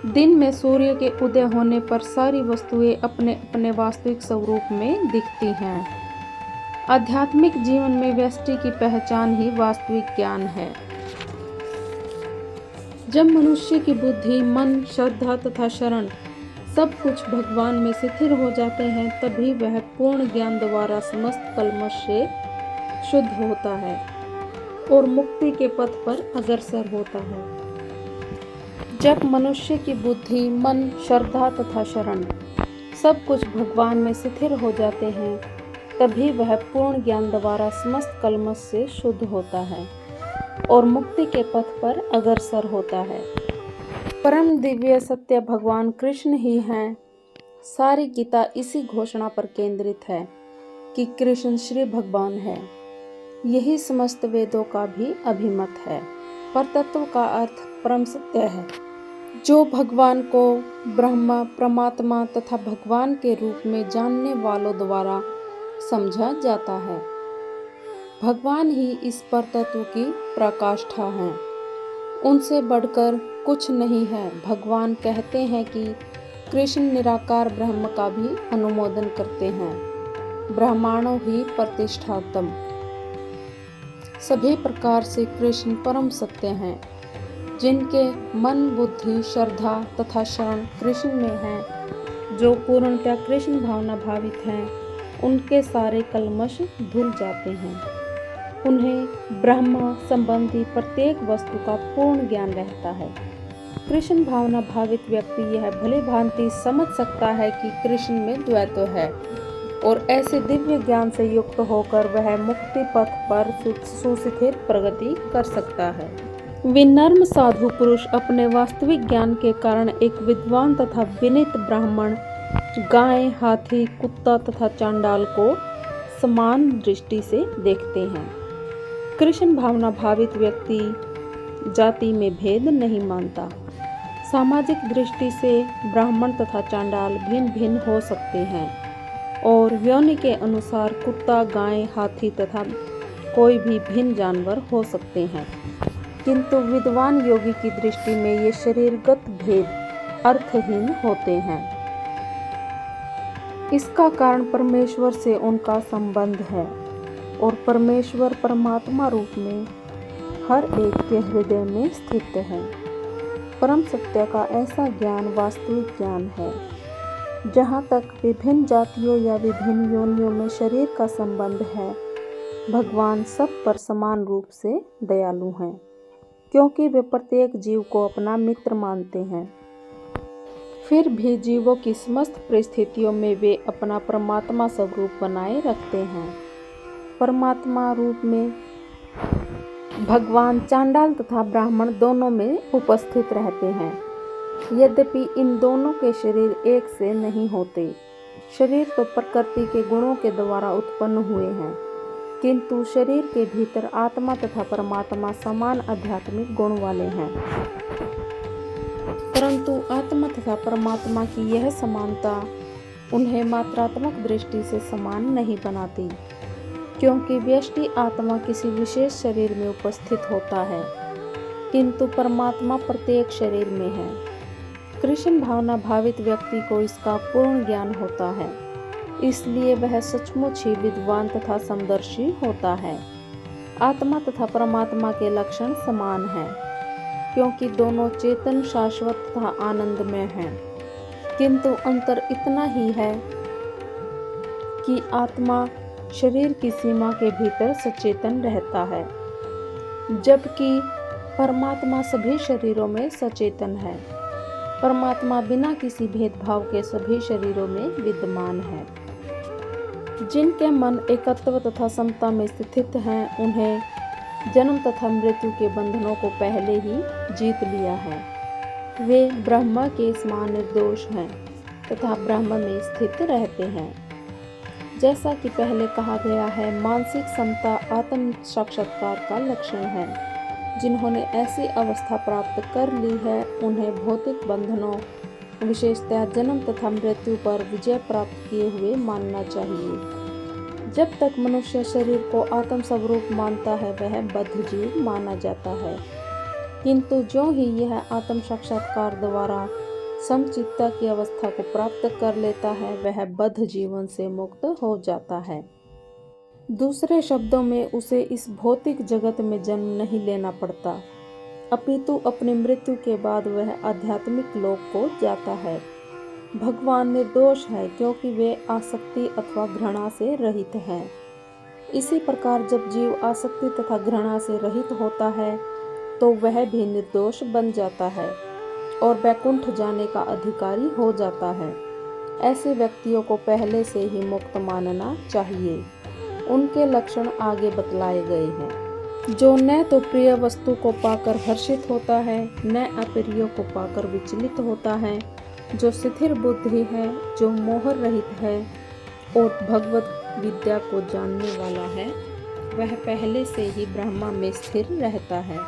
दिन में सूर्य के उदय होने पर सारी वस्तुएं अपने अपने वास्तविक स्वरूप में दिखती हैं। आध्यात्मिक जीवन में व्यष्टि की पहचान ही वास्तविक ज्ञान है। जब मनुष्य की बुद्धि, मन, श्रद्धा तथा शरण सब कुछ भगवान में स्थिर हो जाते हैं, तभी वह पूर्ण ज्ञान द्वारा समस्त कल्मश से शुद्ध होता है और मुक्ति के पथ पर अग्रसर होता है। जब मनुष्य की बुद्धि, मन, श्रद्धा तथा शरण सब कुछ भगवान में स्थिर हो जाते हैं, तभी वह पूर्ण ज्ञान द्वारा समस्त कल्मश से शुद्ध होता है और मुक्ति के पथ पर अग्रसर होता है। परम दिव्य सत्य भगवान कृष्ण ही हैं। सारी गीता इसी घोषणा पर केंद्रित है कि कृष्ण श्री भगवान है। यही समस्त वेदों का भी अभिमत है। परतत्व का अर्थ परम सत्य है, जो भगवान को ब्रह्म, परमात्मा तथा भगवान के रूप में जानने वालों द्वारा समझा जाता है। भगवान ही इस परतत्व की पराकाष्ठा हैं। उनसे बढ़कर कुछ नहीं है। भगवान कहते हैं कि कृष्ण निराकार ब्रह्म का भी अनुमोदन करते हैं। ब्रह्मांडो ही प्रतिष्ठातम। सभी प्रकार से कृष्ण परम सत्य हैं। जिनके मन, बुद्धि, श्रद्धा तथा शरण कृष्ण में है, जो पूर्णतः कृष्ण भावना भावित हैं, उनके सारे कल्मश धुल जाते हैं। उन्हें ब्रह्म संबंधी प्रत्येक वस्तु का पूर्ण ज्ञान रहता है। कृष्ण भावना भावित व्यक्ति यह भली भांति समझ सकता है कि कृष्ण में द्वैत है और ऐसे दिव्य ज्ञान से युक्त होकर वह मुक्ति पथ पर सुस्थिर प्रगति कर सकता है। विनम्र साधु पुरुष अपने वास्तविक ज्ञान के कारण एक विद्वान तथा विनीत ब्राह्मण, गाय, हाथी, कुत्ता तथा चांडाल को समान दृष्टि से देखते हैं। कृष्ण भावना भावित व्यक्ति जाति में भेद नहीं मानता। सामाजिक दृष्टि से ब्राह्मण तथा चांडाल भिन्न भिन्न हो सकते हैं और योनि के अनुसार कुत्ता, गाय, हाथी तथा कोई भी भिन्न जानवर हो सकते हैं, किंतु विद्वान योगी की दृष्टि में ये शरीरगत भेद अर्थहीन होते हैं। इसका कारण परमेश्वर से उनका संबंध है और परमेश्वर परमात्मा रूप में हर एक के हृदय में स्थित है। परम सत्य का ऐसा ज्ञान वास्तविक ज्ञान है। जहाँ तक विभिन्न जातियों या विभिन्न योनियों में शरीर का संबंध है, भगवान सब पर समान रूप से दयालु हैं, क्योंकि वे प्रत्येक जीव को अपना मित्र मानते हैं। फिर भी जीवों की समस्त परिस्थितियों में वे अपना परमात्मा स्वरूप बनाए रखते हैं। परमात्मा रूप में भगवान चांडाल तथा ब्राह्मण दोनों में उपस्थित रहते हैं। यद्यपि इन दोनों के शरीर एक से नहीं होते। शरीर तो प्रकृति के गुणों के द्वारा उत्पन्न हुए हैं, किंतु शरीर के भीतर आत्मा तथा परमात्मा समान आध्यात्मिक गुण वाले हैं। परंतु आत्मा तथा परमात्मा की यह समानता उन्हें मात्रात्मक दृष्टि से समान नहीं बनाती, क्योंकि व्यष्टि आत्मा किसी विशेष शरीर में उपस्थित होता है, किंतु परमात्मा प्रत्येक शरीर में है। कृष्ण भावना भावित व्यक्ति को इसका पूर्ण ज्ञान होता है, इसलिए वह सचमुच ही विद्वान तथा समदर्शी होता है। आत्मा तथा परमात्मा के लक्षण समान हैं, क्योंकि दोनों चेतन, शाश्वत तथा आनंदमय हैं, किंतु अंतर इतना ही है कि आत्मा शरीर की सीमा के भीतर सचेतन रहता है, जबकि परमात्मा सभी शरीरों में सचेतन है। परमात्मा बिना किसी भेदभाव के सभी शरीरों में विद्यमान है। जिनके मन एकत्व तथा समता में स्थित हैं, उन्हें जन्म तथा मृत्यु के बंधनों को पहले ही जीत लिया है। वे ब्रह्म के समान निर्दोष हैं तथा ब्रह्म में स्थित रहते हैं। जैसा कि पहले कहा गया है, मानसिक समता आत्म साक्षात्कार का लक्षण है। जिन्होंने ऐसी अवस्था प्राप्त कर ली है, उन्हें भौतिक बंधनों, विशेषतः जन्म तथा मृत्यु पर विजय प्राप्त किए हुए मानना चाहिए। जब तक मनुष्य शरीर को आत्म स्वरूप मानता है, वह बद्ध जीव माना जाता है, किंतु जो ही यह आत्म साक्षात्कार द्वारा समचित्ता की अवस्था को प्राप्त कर लेता है, वह बद्ध जीवन से मुक्त हो जाता है। दूसरे शब्दों में उसे इस भौतिक जगत में जन्म नहीं लेना पड़ता, अपितु अपनी मृत्यु के बाद वह आध्यात्मिक लोक को जाता है। भगवान निर्दोष है, क्योंकि वे आसक्ति अथवा घृणा से रहित हैं। इसी प्रकार जब जीव आसक्ति तथा घृणा से रहित होता है, तो वह भी निर्दोष बन जाता है और वैकुंठ जाने का अधिकारी हो जाता है। ऐसे व्यक्तियों को पहले से ही मुक्त मानना चाहिए। उनके लक्षण आगे बतलाए गए हैं। जो न तो प्रिय वस्तु को पाकर हर्षित होता है, न अप्रिय को पाकर विचलित होता है, जो स्थिर बुद्धि है, जो मोह रहित है और भगवत विद्या को जानने वाला है, वह पहले से ही ब्रह्मा में स्थिर रहता है।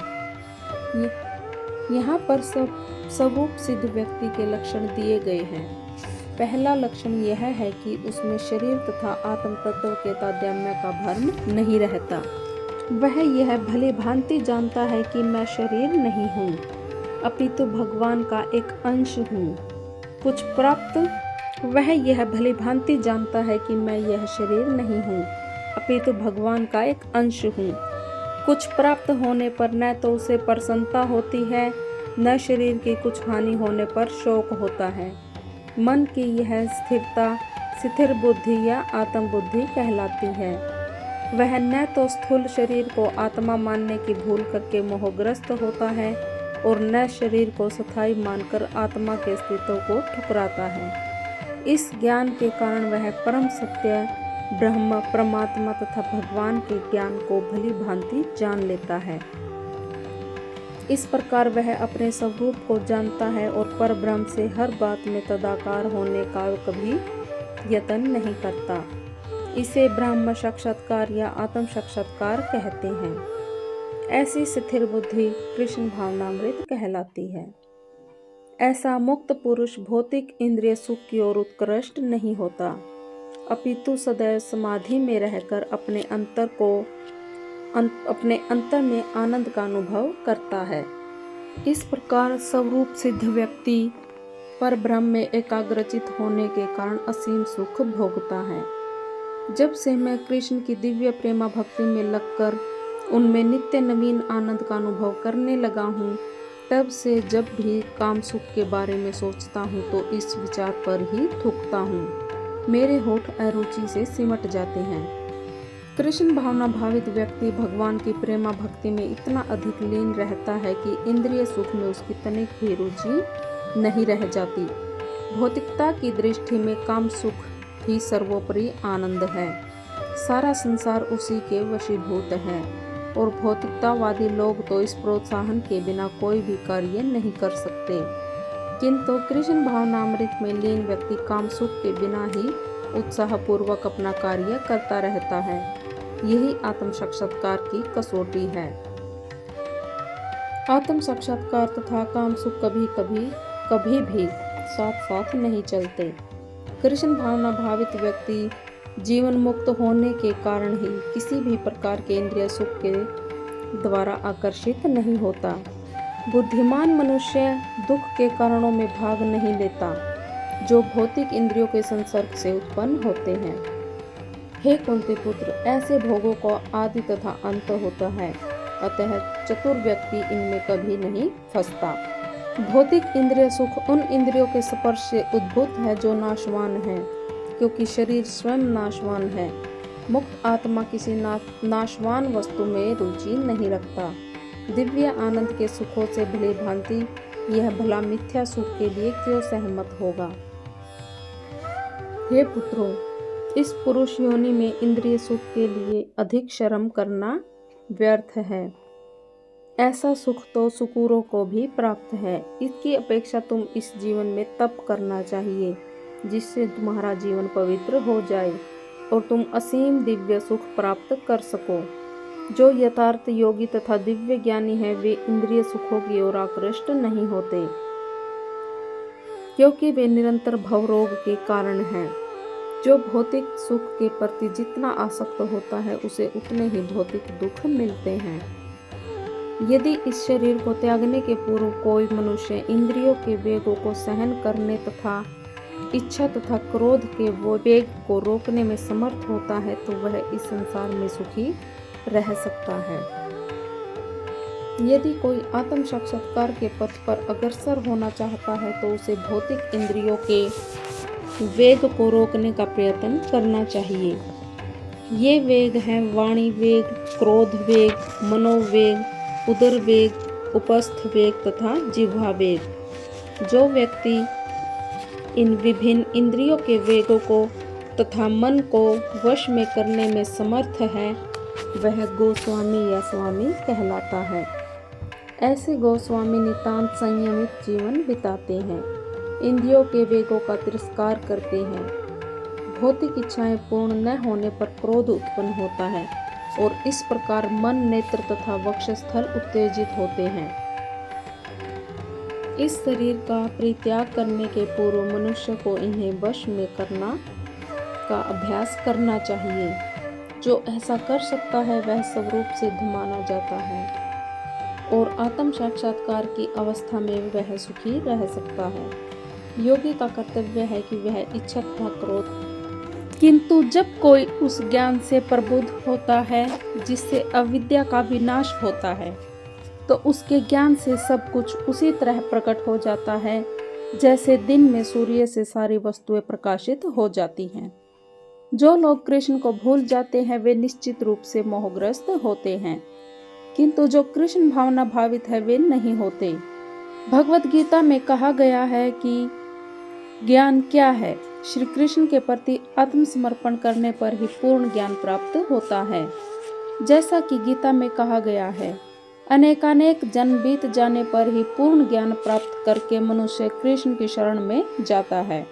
यहाँ पर स्वरूप सिद्ध व्यक्ति के लक्षण दिए गए हैं। पहला लक्षण यह है कि उसमें शरीर तथा आत्म तत्व के तादात्म्य का भ्रम नहीं रहता। वह यह भली भांति जानता है कि मैं शरीर नहीं हूँ, अपितु भगवान का एक अंश हूँ। वह यह भली भांति जानता है कि मैं यह शरीर नहीं हूँ, अपितु भगवान का एक अंश हूँ। कुछ प्राप्त होने पर न तो उसे प्रसन्नता होती है, न शरीर की कुछ हानि होने पर शोक होता है। मन की यह स्थिरता स्थिर बुद्धि या आत्म बुद्धि कहलाती है। वह न तो स्थूल शरीर को आत्मा मानने की भूल करके मोहग्रस्त होता है और न शरीर को स्थायी मानकर आत्मा के अस्तित्व को ठुकराता है। इस ज्ञान के कारण वह परम सत्य ब्रह्म, परमात्मा तथा भगवान के ज्ञान को भली भांति जान लेता है। इस प्रकार वह अपने स्वरूप को जानता है और परब्रह्म से हर बात में तदाकार होने का कभी यत्न नहीं करता। इसे ब्रह्म साक्षात्कार या आत्म साक्षात्कार कहते हैं। ऐसी स्थिर बुद्धि कृष्ण भावनामृत कहलाती है। ऐसा मुक्त पुरुष भौतिक इंद्रिय सुख की ओर उत्कृष्ट नहीं होता, अपितु सदैव समाधि में रहकर अपने अंतर में आनंद का अनुभव करता है। इस प्रकार स्वरूप सिद्ध व्यक्ति परब्रह्म में एकाग्रचित होने के कारण असीम सुख भोगता है। जब से मैं कृष्ण की दिव्य प्रेमा भक्ति में लगकर उनमें नित्य नवीन आनंद का अनुभव करने लगा हूँ, तब से जब भी काम सुख के बारे में सोचता हूँ तो इस विचार पर ही थूकता हूँ। मेरे होठ अरुचि से सिमट जाते हैं। कृष्ण भावना भावित व्यक्ति भगवान की प्रेमा भक्ति में इतना अधिक लीन रहता है कि इंद्रिय सुख में उसकी तनिक भी रुचि नहीं रह जाती। भौतिकता की दृष्टि में काम सुख ही सर्वोपरि आनंद है। सारा संसार उसी के वशीभूत है और भौतिकतावादी लोग तो इस प्रोत्साहन के बिना कोई भी कार्य नहीं कर सकते। किंतु कृष्ण भावनामृत में लीन व्यक्ति काम सुख के बिना ही उत्साहपूर्वक अपना कार्य करता रहता है। यही आत्म साक्षात्कार की कसौटी है। आत्म साक्षात्कार तथा काम सुख कभी भी साथ साथ नहीं चलते। कृष्ण भावना भावित व्यक्ति जीवन मुक्त होने के कारण ही किसी भी प्रकार के इंद्रिय सुख के द्वारा आकर्षित नहीं होता। बुद्धिमान मनुष्य दुख के कारणों में भाग नहीं लेता जो भौतिक इंद्रियों के संसर्ग से उत्पन्न होते हैं। हे कुंती पुत्र, ऐसे भोगों का आदि तथा अंत होता है, अतः चतुर व्यक्ति इनमें कभी नहीं फंसता। भौतिक इंद्रिय सुख उन इंद्रियों के स्पर्श से उद्भूत है जो नाशवान है, क्योंकि शरीर स्वयं नाशवान है। मुक्त आत्मा किसी नाशवान वस्तु में रुचि नहीं रखता। दिव्य आनंद के सुखों से भली भांति यह भला मिथ्या सुख के लिए क्यों सहमत होगा। हे पुत्रों, इस पुरुष योनि में इंद्रिय सुख के लिए अधिक श्रम करना व्यर्थ है। ऐसा सुख तो सुकूरों को भी प्राप्त है। इसकी अपेक्षा तुम इस जीवन में तप करना चाहिए, जिससे तुम्हारा जीवन पवित्र हो जाए और तुम असीम दिव्य सुख प्राप्त कर सको। जो यथार्थ योगी तथा दिव्य ज्ञानी है वे इंद्रिय सुखों की ओर आकृष्ट नहीं होते, क्योंकि वे निरंतर भवरोग के कारण हैं। जो भौतिक सुख के प्रति जितना आसक्त होता है उसे उतने ही भौतिक दुख मिलते हैं। यदि इस शरीर को त्यागने के पूर्व कोई मनुष्य इंद्रियों के वेगों को सहन करने तथा इच्छा तथा क्रोध के वो वेग को रोकने में समर्थ होता है तो वह इस संसार में सुखी रह सकता है। यदि कोई आत्म साक्षात्कार के पथ पर अग्रसर होना चाहता है तो उसे भौतिक इंद्रियों के वेग को रोकने का प्रयत्न करना चाहिए। ये वेग हैं वाणी वेग, क्रोध वेग, मनोवेग, उदर वेग, उपस्थ वेग तथा जिह्वा वेग। जो व्यक्ति इन विभिन्न इंद्रियों के वेगों को तथा मन को वश में करने में समर्थ है वह गोस्वामी या स्वामी कहलाता है। ऐसे गोस्वामी नितांत संयमित जीवन बिताते हैं, इंद्रियों के वेगों का तिरस्कार करते हैं। भौतिक इच्छाएं पूर्ण न होने पर क्रोध उत्पन्न होता है और इस प्रकार मन, नेत्र तथा वक्षस्थल उत्तेजित होते हैं। इस शरीर का परित्याग करने के पूर्व मनुष्य को इन्हें वश में करना का अभ्यास करना चाहिए। जो ऐसा कर सकता है वह स्वरूप सिद्ध माना जाता है और आत्म साक्षात्कार की अवस्था में वह सुखी रह सकता है। योगी का कर्तव्य है कि वह इच्छा तथा क्रोध, किंतु जब कोई उस ज्ञान से प्रबुद्ध होता है जिससे अविद्या का विनाश होता है तो उसके ज्ञान से सब कुछ उसी तरह प्रकट हो जाता है जैसे दिन में सूर्य से सारी वस्तुएं प्रकाशित हो जाती हैं। जो लोग कृष्ण को भूल जाते हैं वे निश्चित रूप से मोहग्रस्त होते हैं, किंतु जो कृष्ण भावना भावित है वे नहीं होते। भगवत गीता में कहा गया है कि ज्ञान क्या है? श्री कृष्ण के प्रति आत्मसमर्पण करने पर ही पूर्ण ज्ञान प्राप्त होता है। जैसा कि गीता में कहा गया है, अनेकानेक जन्म बीत जाने पर ही पूर्ण ज्ञान प्राप्त करके मनुष्य कृष्ण की शरण में जाता है,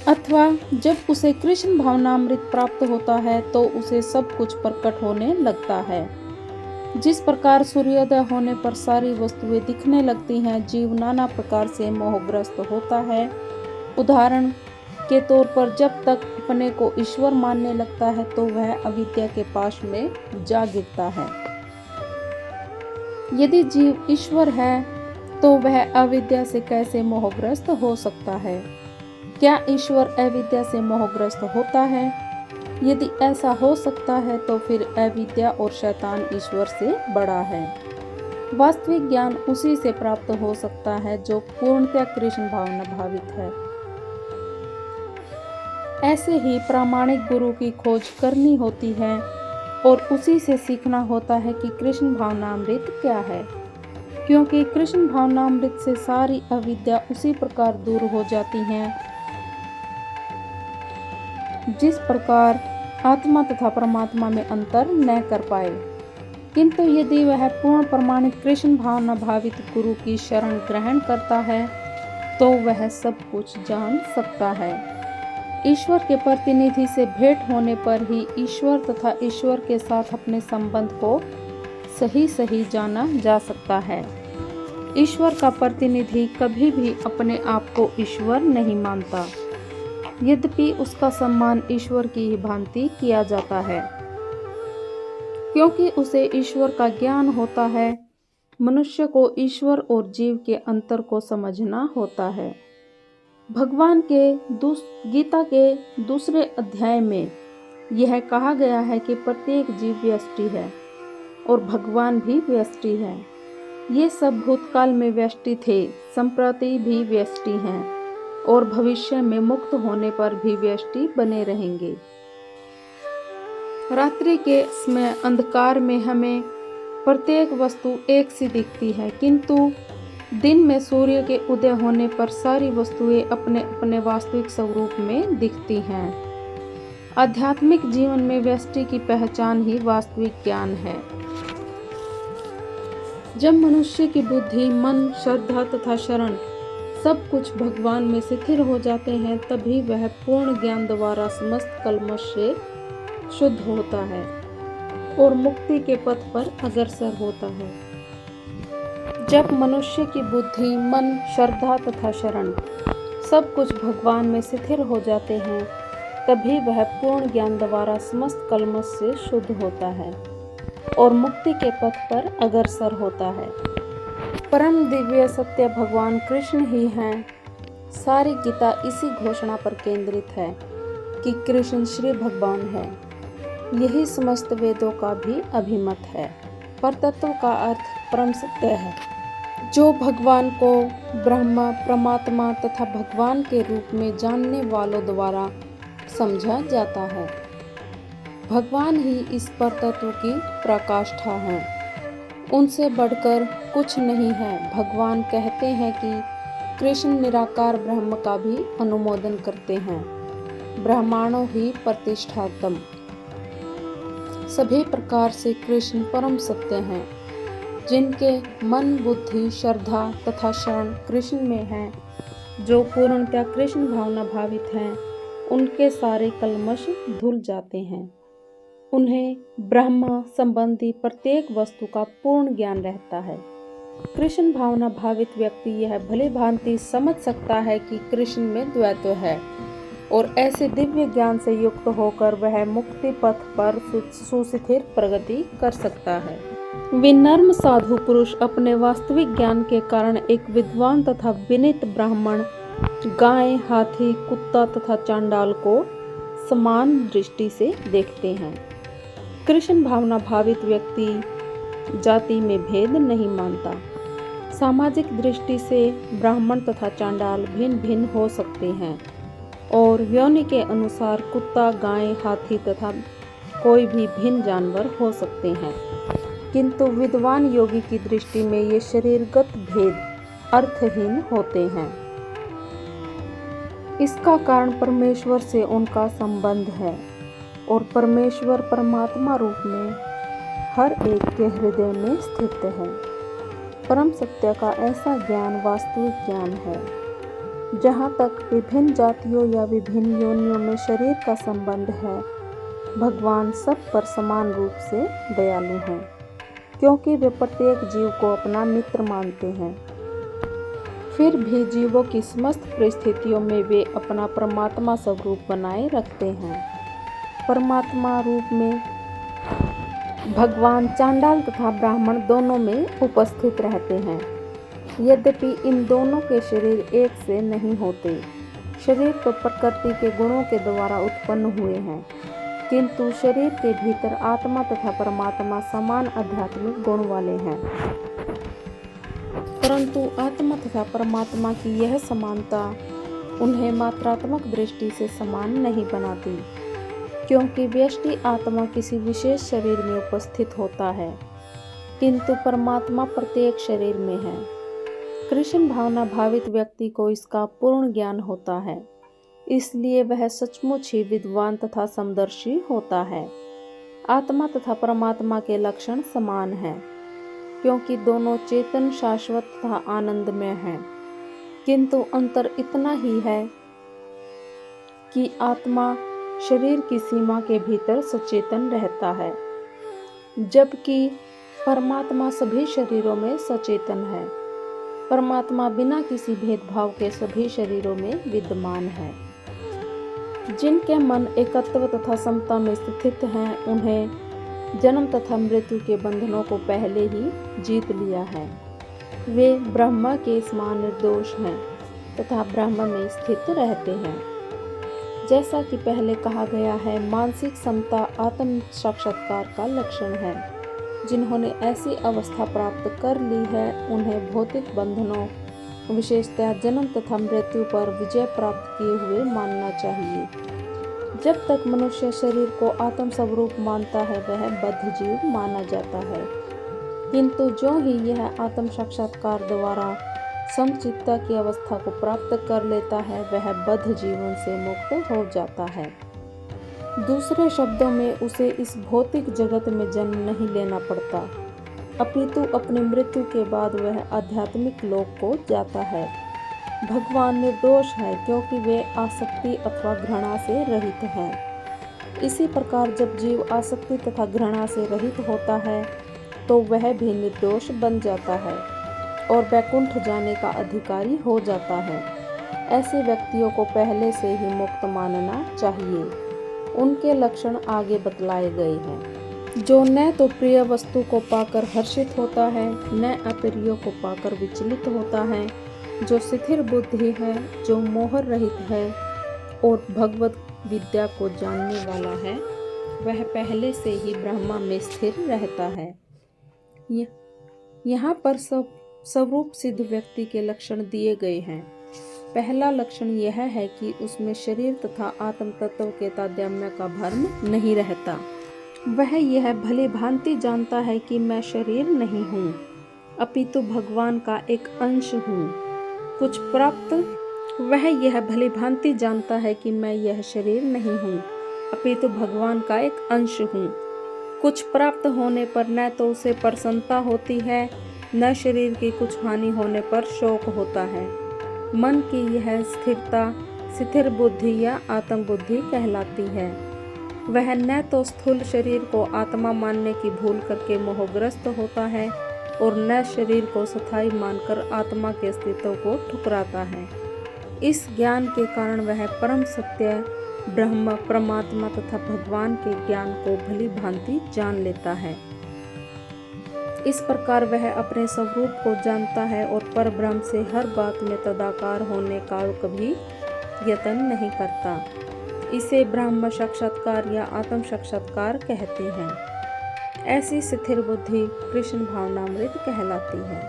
अथवा जब उसे कृष्ण भावनामृत प्राप्त होता है तो उसे सब कुछ प्रकट होने लगता है। जिस प्रकार सूर्योदय होने पर सारी वस्तुएं दिखने लगती हैं, जीव नाना प्रकार से मोहग्रस्त होता है। उदाहरण के तौर पर जब तक अपने को ईश्वर मानने लगता है तो वह अविद्या के पाश में जा गिरता है। यदि जीव ईश्वर है तो वह अविद्या से कैसे मोहग्रस्त हो सकता है? क्या ईश्वर अविद्या से मोहग्रस्त होता है? यदि ऐसा हो सकता है तो फिर अविद्या और शैतान ईश्वर से बड़ा है। वास्तविक ज्ञान उसी से प्राप्त हो सकता है जो पूर्णतः कृष्ण भावना भावित है। ऐसे ही प्रामाणिक गुरु की खोज करनी होती है और उसी से सीखना होता है कि कृष्ण भावनामृत क्या है, क्योंकि कृष्ण भावनामृत से सारी अविद्या उसी प्रकार दूर हो जाती है जिस प्रकार आत्मा तथा परमात्मा में अंतर न कर पाए। किंतु यदि वह पूर्ण प्रमाणित कृष्ण भावना भावित गुरु की शरण ग्रहण करता है तो वह सब कुछ जान सकता है। ईश्वर के प्रतिनिधि से भेंट होने पर ही ईश्वर तथा ईश्वर के साथ अपने संबंध को सही जाना जा सकता है। ईश्वर का प्रतिनिधि कभी भी अपने आप को ईश्वर नहीं मानता, यद्यपि उसका सम्मान ईश्वर की ही भांति किया जाता है। क्योंकि उसे ईश्वर का ज्ञान होता है, मनुष्य को ईश्वर और जीव के अंतर को समझना होता है। भगवान के गीता के दूसरे अध्याय में यह कहा गया है कि प्रत्येक जीव व्यष्टि है और भगवान भी व्यष्टि है। ये सब भूतकाल में व्यष्टि थे, संप्रति भी व्यष्टि हैं और भविष्य में मुक्त होने पर भी व्यष्टि बने रहेंगे। रात्रि के समय अंधकार में हमें प्रत्येक वस्तु एक सी दिखती है, किंतु दिन में सूर्य के उदय होने पर सारी वस्तुएं अपने अपने वास्तविक स्वरूप में दिखती हैं। आध्यात्मिक जीवन में व्यष्टि की पहचान ही वास्तविक ज्ञान है। जब मनुष्य की बुद्धि, मन, श्रद्धा तथा शरण सब कुछ भगवान में स्थिर हो जाते हैं, तभी वह पूर्ण ज्ञान द्वारा समस्त कल्मश से शुद्ध होता है और मुक्ति के पथ पर अग्रसर होता है। जब मनुष्य की बुद्धि, मन, श्रद्धा तथा शरण सब कुछ भगवान में स्थिर हो जाते हैं, तभी वह पूर्ण ज्ञान द्वारा समस्त कल्मश से शुद्ध होता है और मुक्ति के पथ पर अग्रसर होता है। परम दिव्य सत्य भगवान कृष्ण ही हैं। सारी गीता इसी घोषणा पर केंद्रित है कि कृष्ण श्री भगवान है। यही समस्त वेदों का भी अभिमत है। परतत्व का अर्थ परम सत्य है, जो भगवान को ब्रह्म, परमात्मा तथा भगवान के रूप में जानने वालों द्वारा समझा जाता है। भगवान ही इस परतत्व की पराकाष्ठा है, उनसे बढ़कर कुछ नहीं है। भगवान कहते हैं कि कृष्ण निराकार ब्रह्म का भी अनुमोदन करते हैं। ब्रह्मांडों ही प्रतिष्ठातम। सभी प्रकार से कृष्ण परम सत्य हैं। जिनके मन, बुद्धि, श्रद्धा तथा शरण कृष्ण में है, जो पूर्णतः कृष्ण भावना भावित हैं, उनके सारे कल्मश धुल जाते हैं। उन्हें ब्रह्म संबंधी प्रत्येक वस्तु का पूर्ण ज्ञान रहता है। कृष्ण भावना भावित व्यक्ति यह भली भांति समझ सकता है कि कृष्ण में द्वैत्व है और ऐसे दिव्य ज्ञान से युक्त होकर वह मुक्ति पथ पर सुस्थिर प्रगति कर सकता है। विनम्र साधु पुरुष अपने वास्तविक ज्ञान के कारण एक विद्वान तथा विनीत ब्राह्मण, गाय, हाथी, कुत्ता तथा चांडाल को समान दृष्टि से देखते हैं। कृष्ण भावना भावित व्यक्ति जाति में भेद नहीं मानता। सामाजिक दृष्टि से ब्राह्मण तथा चांडाल भिन्न भिन्न हो सकते हैं और योनि के अनुसार कुत्ता, गाय, हाथी तथा कोई भी भिन्न जानवर हो सकते हैं, किंतु विद्वान योगी की दृष्टि में ये शरीरगत भेद अर्थहीन होते हैं। इसका कारण परमेश्वर से उनका संबंध है और परमेश्वर परमात्मा रूप में हर एक के हृदय में स्थित है। परम सत्य का ऐसा ज्ञान वास्तविक ज्ञान है। जहाँ तक विभिन्न जातियों या विभिन्न योनियों में शरीर का संबंध है, भगवान सब पर समान रूप से दयालु हैं, क्योंकि वे प्रत्येक जीव को अपना मित्र मानते हैं। फिर भी जीवों की समस्त परिस्थितियों में वे अपना परमात्मा स्वरूप बनाए रखते हैं। परमात्मा रूप में भगवान चांडाल तथा ब्राह्मण दोनों में उपस्थित रहते हैं। यद्यपि इन दोनों के शरीर एक से नहीं होते। शरीर तो प्रकृति के गुणों के द्वारा उत्पन्न हुए हैं, किंतु शरीर के भीतर आत्मा तथा परमात्मा समान आध्यात्मिक गुण वाले हैं। परंतु आत्मा तथा परमात्मा की यह समानता उन्हें मात्रात्मक दृष्टि से समान नहीं बनाती, क्योंकि व्यष्टि आत्मा किसी विशेष शरीर में उपस्थित होता है, किंतु परमात्मा प्रत्येक शरीर में है। कृष्ण भावना भावित व्यक्ति को इसका पूर्ण ज्ञान होता है, इसलिए वह सचमुच ही विद्वान तथा समदर्शी होता है। आत्मा तथा परमात्मा के लक्षण समान हैं, क्योंकि दोनों चेतन, शाश्वत तथा आनंदमय हैं। किंतु अंतर इतना ही है कि आत्मा शरीर की सीमा के भीतर सचेतन रहता है, जबकि परमात्मा सभी शरीरों में सचेतन है। परमात्मा बिना किसी भेदभाव के सभी शरीरों में विद्यमान है। जिनके मन एकत्व तथा समता में स्थित हैं, उन्हें जन्म तथा मृत्यु के बंधनों को पहले ही जीत लिया है। वे ब्रह्म के समान निर्दोष हैं तथा ब्रह्म में स्थित रहते हैं। जैसा कि पहले कहा गया है, मानसिक समता आत्म साक्षात्कार का लक्षण है। जिन्होंने ऐसी अवस्था प्राप्त कर ली है, उन्हें भौतिक बंधनों, विशेषतः जन्म तथा मृत्यु पर विजय प्राप्त किए हुए मानना चाहिए। जब तक मनुष्य शरीर को आत्म स्वरूप मानता है, वह बद्ध जीव माना जाता है। किंतु जो ही यह आत्म साक्षात्कार द्वारा समचित्ता की अवस्था को प्राप्त कर लेता है, वह बद्ध जीवन से मुक्त हो जाता है। दूसरे शब्दों में उसे इस भौतिक जगत में जन्म नहीं लेना पड़ता, अपितु अपनी मृत्यु के बाद वह आध्यात्मिक लोक को जाता है। भगवान निर्दोष है क्योंकि वे आसक्ति अथवा घृणा से रहित हैं। इसी प्रकार जब जीव आसक्ति तथा घृणा से रहित होता है, तो वह भी निर्दोष बन जाता है और वैकुंठ जाने का अधिकारी हो जाता है। ऐसे व्यक्तियों को पहले से ही मुक्त मानना चाहिए। उनके लक्षण आगे बतलाए गए हैं। जो न तो प्रिय वस्तु को पाकर हर्षित होता है, न अप्रिय को पाकर विचलित होता है, जो स्थिर बुद्धि है, जो मोह रहित है और भगवत विद्या को जानने वाला है, वह पहले से ही ब्रह्मा में स्थिर रहता है। यहाँ पर स्वरूप सिद्ध व्यक्ति के लक्षण दिए गए हैं। पहला लक्षण यह है कि उसमें शरीर तथा आत्म तत्व के तादात्म्य का भ्रम नहीं रहता। वह यह भली भांति जानता है कि मैं शरीर नहीं हूँ, अपितु भगवान का एक अंश हूँ। वह यह भली भांति जानता है कि मैं यह शरीर नहीं हूँ, अपितु भगवान का एक अंश हूँ। कुछ प्राप्त होने पर न तो उसे प्रसन्नता होती है, न शरीर की कुछ हानि होने पर शोक होता है। मन की यह स्थिरता स्थिर बुद्धि या आत्म बुद्धि कहलाती है। वह न तो स्थूल शरीर को आत्मा मानने की भूल करके मोहग्रस्त होता है और न शरीर को स्थायी मानकर आत्मा के अस्तित्व को ठुकराता है। इस ज्ञान के कारण वह परम सत्य ब्रह्म, परमात्मा तथा भगवान के ज्ञान को भली भांति जान लेता है। इस प्रकार वह अपने स्वरूप को जानता है और परब्रह्म से हर बात में तदाकार होने का कभी यत्न नहीं करता। इसे ब्रह्म साक्षात्कार या आत्म साक्षात्कार कहते हैं। ऐसी स्थिर बुद्धि कृष्ण भावनामृत कहलाती है।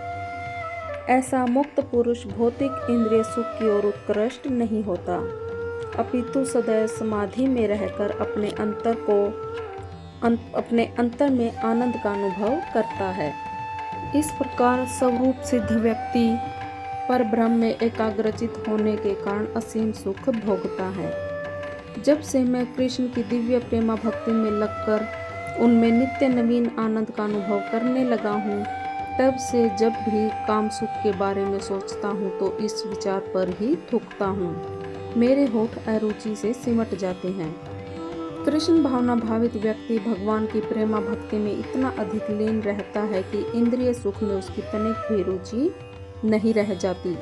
ऐसा मुक्त पुरुष भौतिक इंद्रिय सुख की ओर उत्कृष्ट नहीं होता, अपितु सदैव समाधि में रहकर अपने अंतर में आनंद का अनुभव करता है। इस प्रकार स्वरूप सिद्ध व्यक्ति परब्रह्म में एकाग्रचित होने के कारण असीम सुख भोगता है। जब से मैं कृष्ण की दिव्य प्रेमा भक्ति में लगकर उनमें नित्य नवीन आनंद का अनुभव करने लगा हूँ, तब से जब भी काम सुख के बारे में सोचता हूँ तो इस विचार पर ही थूकता हूँ। मेरे होठ अरुचि से सिमट जाते हैं। कृष्ण भावना भावित व्यक्ति भगवान की प्रेमा भक्ति में इतना अधिक लीन रहता है कि इंद्रिय सुख में उसकी तनिक भी रुचि नहीं रह जाती।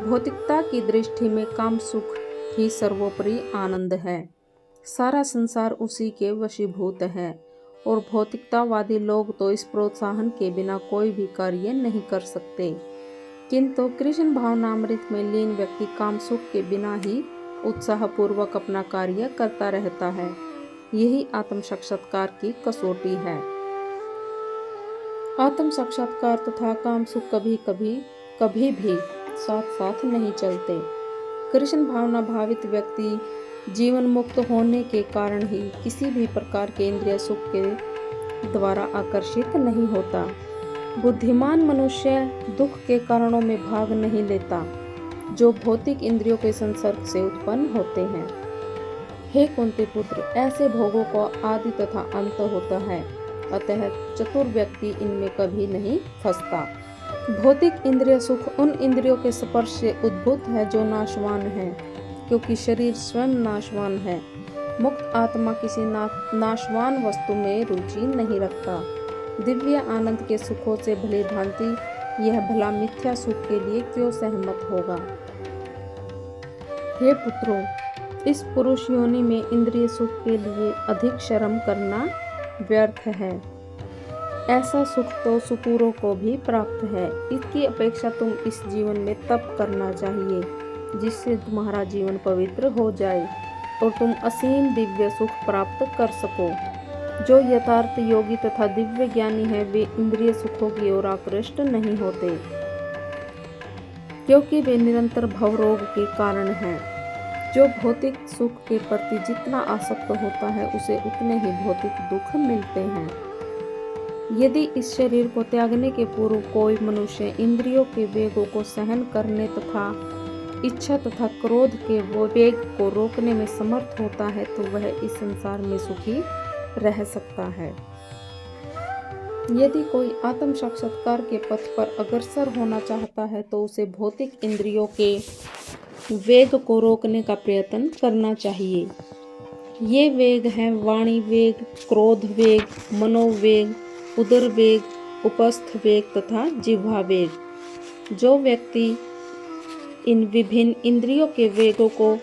भौतिकता की दृष्टि में काम सुख ही सर्वोपरि आनंद है। सारा संसार उसी के वशीभूत है और भौतिकतावादी लोग तो इस प्रोत्साहन के बिना कोई भी कार्य नहीं कर सकते। किंतु कृष्ण भावनामृत में लीन व्यक्ति काम सुख के बिना ही उत्साहपूर्वक अपना कार्य करता रहता है। यही आत्म साक्षात्कार की कसौटी है। आत्म साक्षात्कार तथा काम सुख कभी भी साथ साथ नहीं चलते। कृष्ण भावना भावित व्यक्ति जीवन मुक्त होने के कारण ही किसी भी प्रकार के इंद्रिय सुख के द्वारा आकर्षित नहीं होता। बुद्धिमान मनुष्य दुख के कारणों में भाग नहीं लेता, जो भौतिक इंद्रियों के संसर्ग से उत्पन्न होते हैं। हे कुंती पुत्र, ऐसे भोगों को आदि तथा अंत होता है, अतः चतुर व्यक्ति इनमें कभी नहीं फंसता। भौतिक इंद्रिय सुख उन इंद्रियों के स्पर्श से उद्भूत है जो नाशवान है, क्योंकि शरीर स्वयं नाशवान है। मुक्त आत्मा किसी नाशवान वस्तु में रुचि नहीं रखता। दिव्य आनंद के सुखों से भली भांति यह भला मिथ्या सुख के लिए क्यों सहमत होगा। हे पुत्रों, इस पुरुष योनि में इंद्रिय सुख के लिए अधिक श्रम करना व्यर्थ है। ऐसा सुख तो सुपूरों को भी प्राप्त है। इसकी अपेक्षा तुम इस जीवन में तप करना चाहिए, जिससे तुम्हारा जीवन पवित्र हो जाए और तुम असीम दिव्य सुख प्राप्त कर सको। जो यथार्थ योगी तथा दिव्य ज्ञानी है, वे इंद्रिय सुखों की ओर आकृष्ट नहीं होते, क्योंकि वे निरंतर भवरोग के कारण हैं। जो भौतिक सुख के प्रति जितना आसक्त होता है, उसे उतने ही भौतिक दुख मिलते हैं। यदि इस शरीर को त्यागने के पूर्व कोई मनुष्य इंद्रियों के वेगों को सहन करने तथा इच्छा तथा क्रोध के वो वेग को रोकने में समर्थ होता है, तो वह इस संसार में सुखी रह सकता है। यदि कोई आत्म साक्षात्कार के पथ पर अग्रसर होना चाहता है, तो उसे भौतिक इंद्रियों के वेग को रोकने का प्रयत्न करना चाहिए। ये वेग हैं वाणी वेग, क्रोध वेग, मनोवेग, उदर वेग, उपस्थ वेग तथा जिह्वा वेग। जो व्यक्ति इन विभिन्न इंद्रियों के वेगों को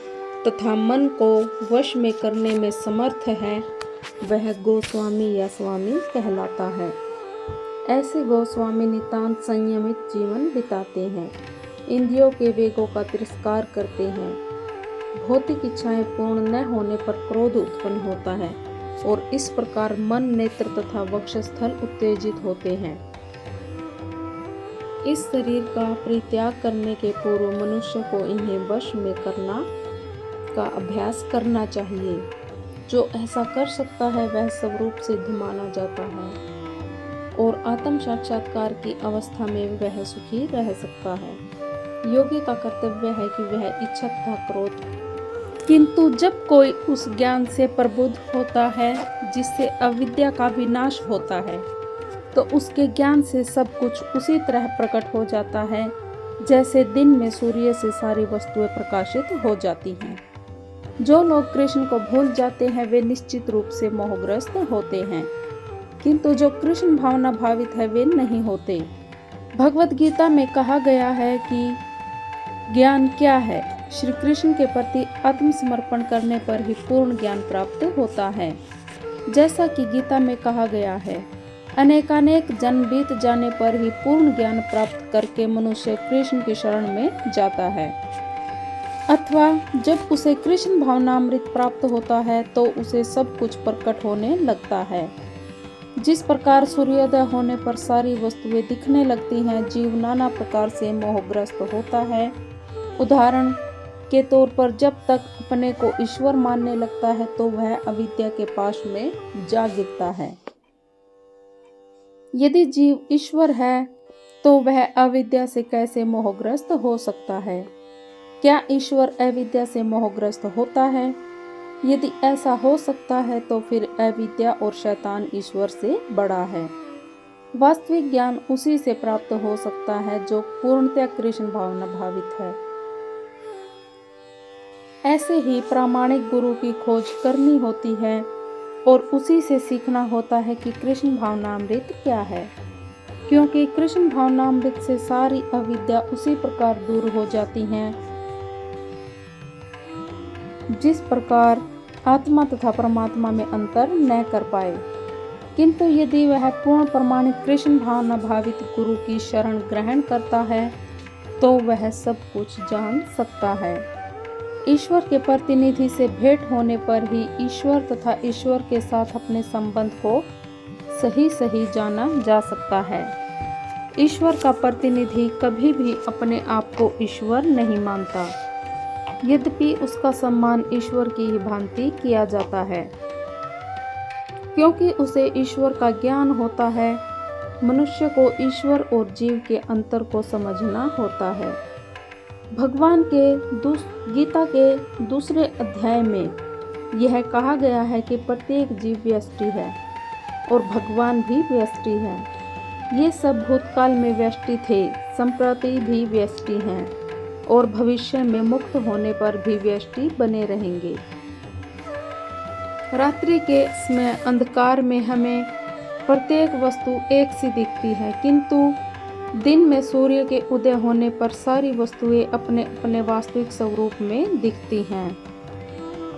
तथा मन को वश में करने में समर्थ है, वह गोस्वामी या स्वामी कहलाता है। ऐसे गोस्वामी नितांत संयमित जीवन बिताते हैं, इंद्रियों के वेगों का तिरस्कार करते हैं। भौतिक इच्छाएं पूर्ण न होने पर क्रोध उत्पन्न होता है और इस प्रकार मन, नेत्र तथा वक्षस्थल उत्तेजित होते हैं। इस शरीर का परित्याग करने के पूर्व मनुष्य को इन्हें वश में करना का अभ्यास करना चाहिए। जो ऐसा कर सकता है वह स्वरूप सिद्ध माना जाता है और आत्म साक्षात्कार की अवस्था में वह सुखी रह सकता है। योगी का कर्तव्य है कि वह इच्छा तथा क्रोध, किंतु जब कोई उस ज्ञान से प्रबुद्ध होता है जिससे अविद्या का विनाश होता है, तो उसके ज्ञान से सब कुछ उसी तरह प्रकट हो जाता है जैसे दिन में सूर्य से सारी वस्तुएं प्रकाशित हो जाती हैं। जो लोग कृष्ण को भूल जाते हैं, वे निश्चित रूप से मोहग्रस्त होते हैं, किंतु जो कृष्ण भावना भावित है, वे नहीं होते। भगवत गीता में कहा गया है कि ज्ञान क्या है। श्री कृष्ण के प्रति आत्मसमर्पण करने पर ही पूर्ण ज्ञान प्राप्त होता है। जैसा कि गीता में कहा गया है, अनेकानेक जन्म बीत जाने पर ही पूर्ण ज्ञान प्राप्त करके मनुष्य कृष्ण की शरण में जाता है, अथवा जब उसे कृष्ण भावनामृत प्राप्त होता है तो उसे सब कुछ प्रकट होने लगता है। जिस प्रकार सूर्योदय होने पर सारी वस्तुएं दिखने लगती हैं, जीव नाना प्रकार से मोहग्रस्त होता है। उदाहरण के तौर पर जब तक अपने को ईश्वर मानने लगता है तो वह अविद्या के पाश में जा गिरता है। यदि जीव ईश्वर है तो वह अविद्या से कैसे मोहग्रस्त हो सकता है? क्या ईश्वर अविद्या से मोहग्रस्त होता है? यदि ऐसा हो सकता है तो फिर अविद्या और शैतान ईश्वर से बड़ा है। वास्तविक ज्ञान उसी से प्राप्त हो सकता है जो पूर्णतया कृष्ण भावना भावित है। ऐसे ही प्रामाणिक गुरु की खोज करनी होती है और उसी से सीखना होता है कि कृष्ण भावनामृत क्या है, क्योंकि कृष्ण भावनामृत से सारी अविद्या उसी प्रकार दूर हो जाती है जिस प्रकार आत्मा तथा परमात्मा में अंतर न कर पाए। किंतु यदि वह पूर्ण प्रमाणिक कृष्ण भावना भावित गुरु की शरण ग्रहण करता है तो वह सब कुछ जान सकता है। ईश्वर के प्रतिनिधि से भेंट होने पर ही ईश्वर तथा ईश्वर के साथ अपने संबंध को सही सही जाना जा सकता है। ईश्वर का प्रतिनिधि कभी भी अपने आप को ईश्वर नहीं मानता, यद्यपि उसका सम्मान ईश्वर की ही भांति किया जाता है, क्योंकि उसे ईश्वर का ज्ञान होता है। मनुष्य को ईश्वर और जीव के अंतर को समझना होता है। भगवान के गीता के दूसरे अध्याय में यह कहा गया है कि प्रत्येक जीव व्यष्टि है और भगवान भी व्यष्टि है। ये सब भूतकाल में व्यष्टि थे, संप्रति भी व्यष्टि हैं और भविष्य में मुक्त होने पर भी व्यष्टि बने रहेंगे। रात्रि के समय अंधकार में हमें प्रत्येक वस्तु एक सी दिखती है, किंतु दिन में सूर्य के उदय होने पर सारी वस्तुएं अपने अपने वास्तविक स्वरूप में दिखती हैं।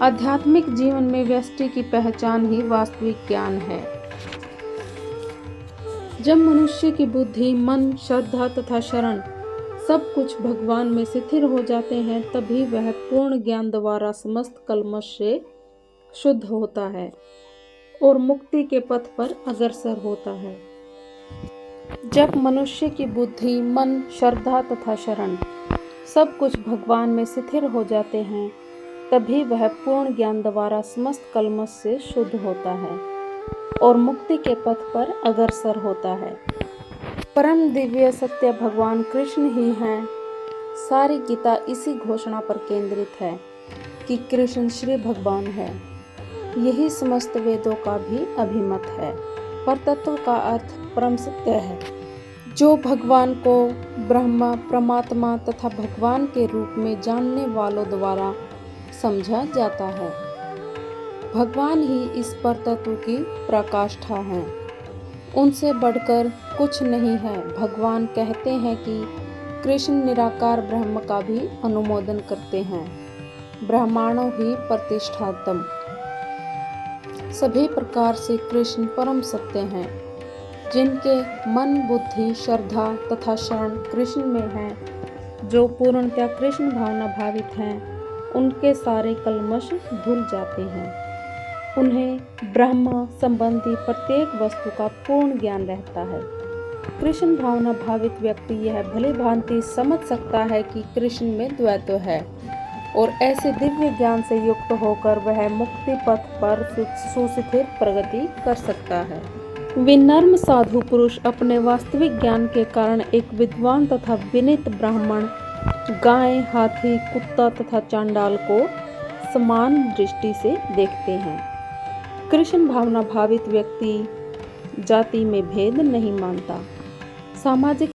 आध्यात्मिक जीवन में व्यष्टि की पहचान ही वास्तविक ज्ञान है। जब मनुष्य की बुद्धि, मन, श्रद्धा तथा शरण सब कुछ भगवान में स्थिर हो जाते हैं, तभी वह पूर्ण ज्ञान द्वारा समस्त कल्मश से शुद्ध होता है और मुक्ति के पथ पर अग्रसर होता है। जब मनुष्य की बुद्धि, मन, श्रद्धा तथा शरण सब कुछ भगवान में स्थिर हो जाते हैं, तभी वह पूर्ण ज्ञान द्वारा समस्त कल्मश से शुद्ध होता है और मुक्ति के पथ पर अग्रसर होता है। परम दिव्य सत्य भगवान कृष्ण ही हैं। सारी गीता इसी घोषणा पर केंद्रित है कि कृष्ण श्री भगवान है। यही समस्त वेदों का भी अभिमत है। परतत्व का अर्थ परम सत्य है, जो भगवान को ब्रह्मा, परमात्मा तथा भगवान के रूप में जानने वालों द्वारा समझा जाता है। भगवान ही इस परतत्व की पराकाष्ठा है, उनसे बढ़कर कुछ नहीं है। भगवान कहते हैं कि कृष्ण निराकार ब्रह्म का भी अनुमोदन करते हैं। ब्रह्मांडों ही प्रतिष्ठातम। सभी प्रकार से कृष्ण परम सत्य हैं। जिनके मन, बुद्धि, श्रद्धा तथा शरण कृष्ण में है, जो पूर्णतया कृष्ण भावना भावित हैं, उनके सारे कल्मश धुल जाते हैं। उन्हें ब्रह्म संबंधी प्रत्येक वस्तु का पूर्ण ज्ञान रहता है। कृष्ण भावना भावित व्यक्ति यह भली भांति समझ सकता है कि कृष्ण में द्वैत है और ऐसे दिव्य ज्ञान से युक्त होकर वह मुक्ति पथ पर सुस्थिर प्रगति कर सकता है। विनम्र साधु पुरुष अपने वास्तविक ज्ञान के कारण एक विद्वान तथा विनीत ब्राह्मण, गाय, हाथी, कुत्ता तथा चांडाल को समान दृष्टि से देखते हैं। कृष्ण भावना भावित व्यक्ति जाति में भेद नहीं मानता। सामाजिक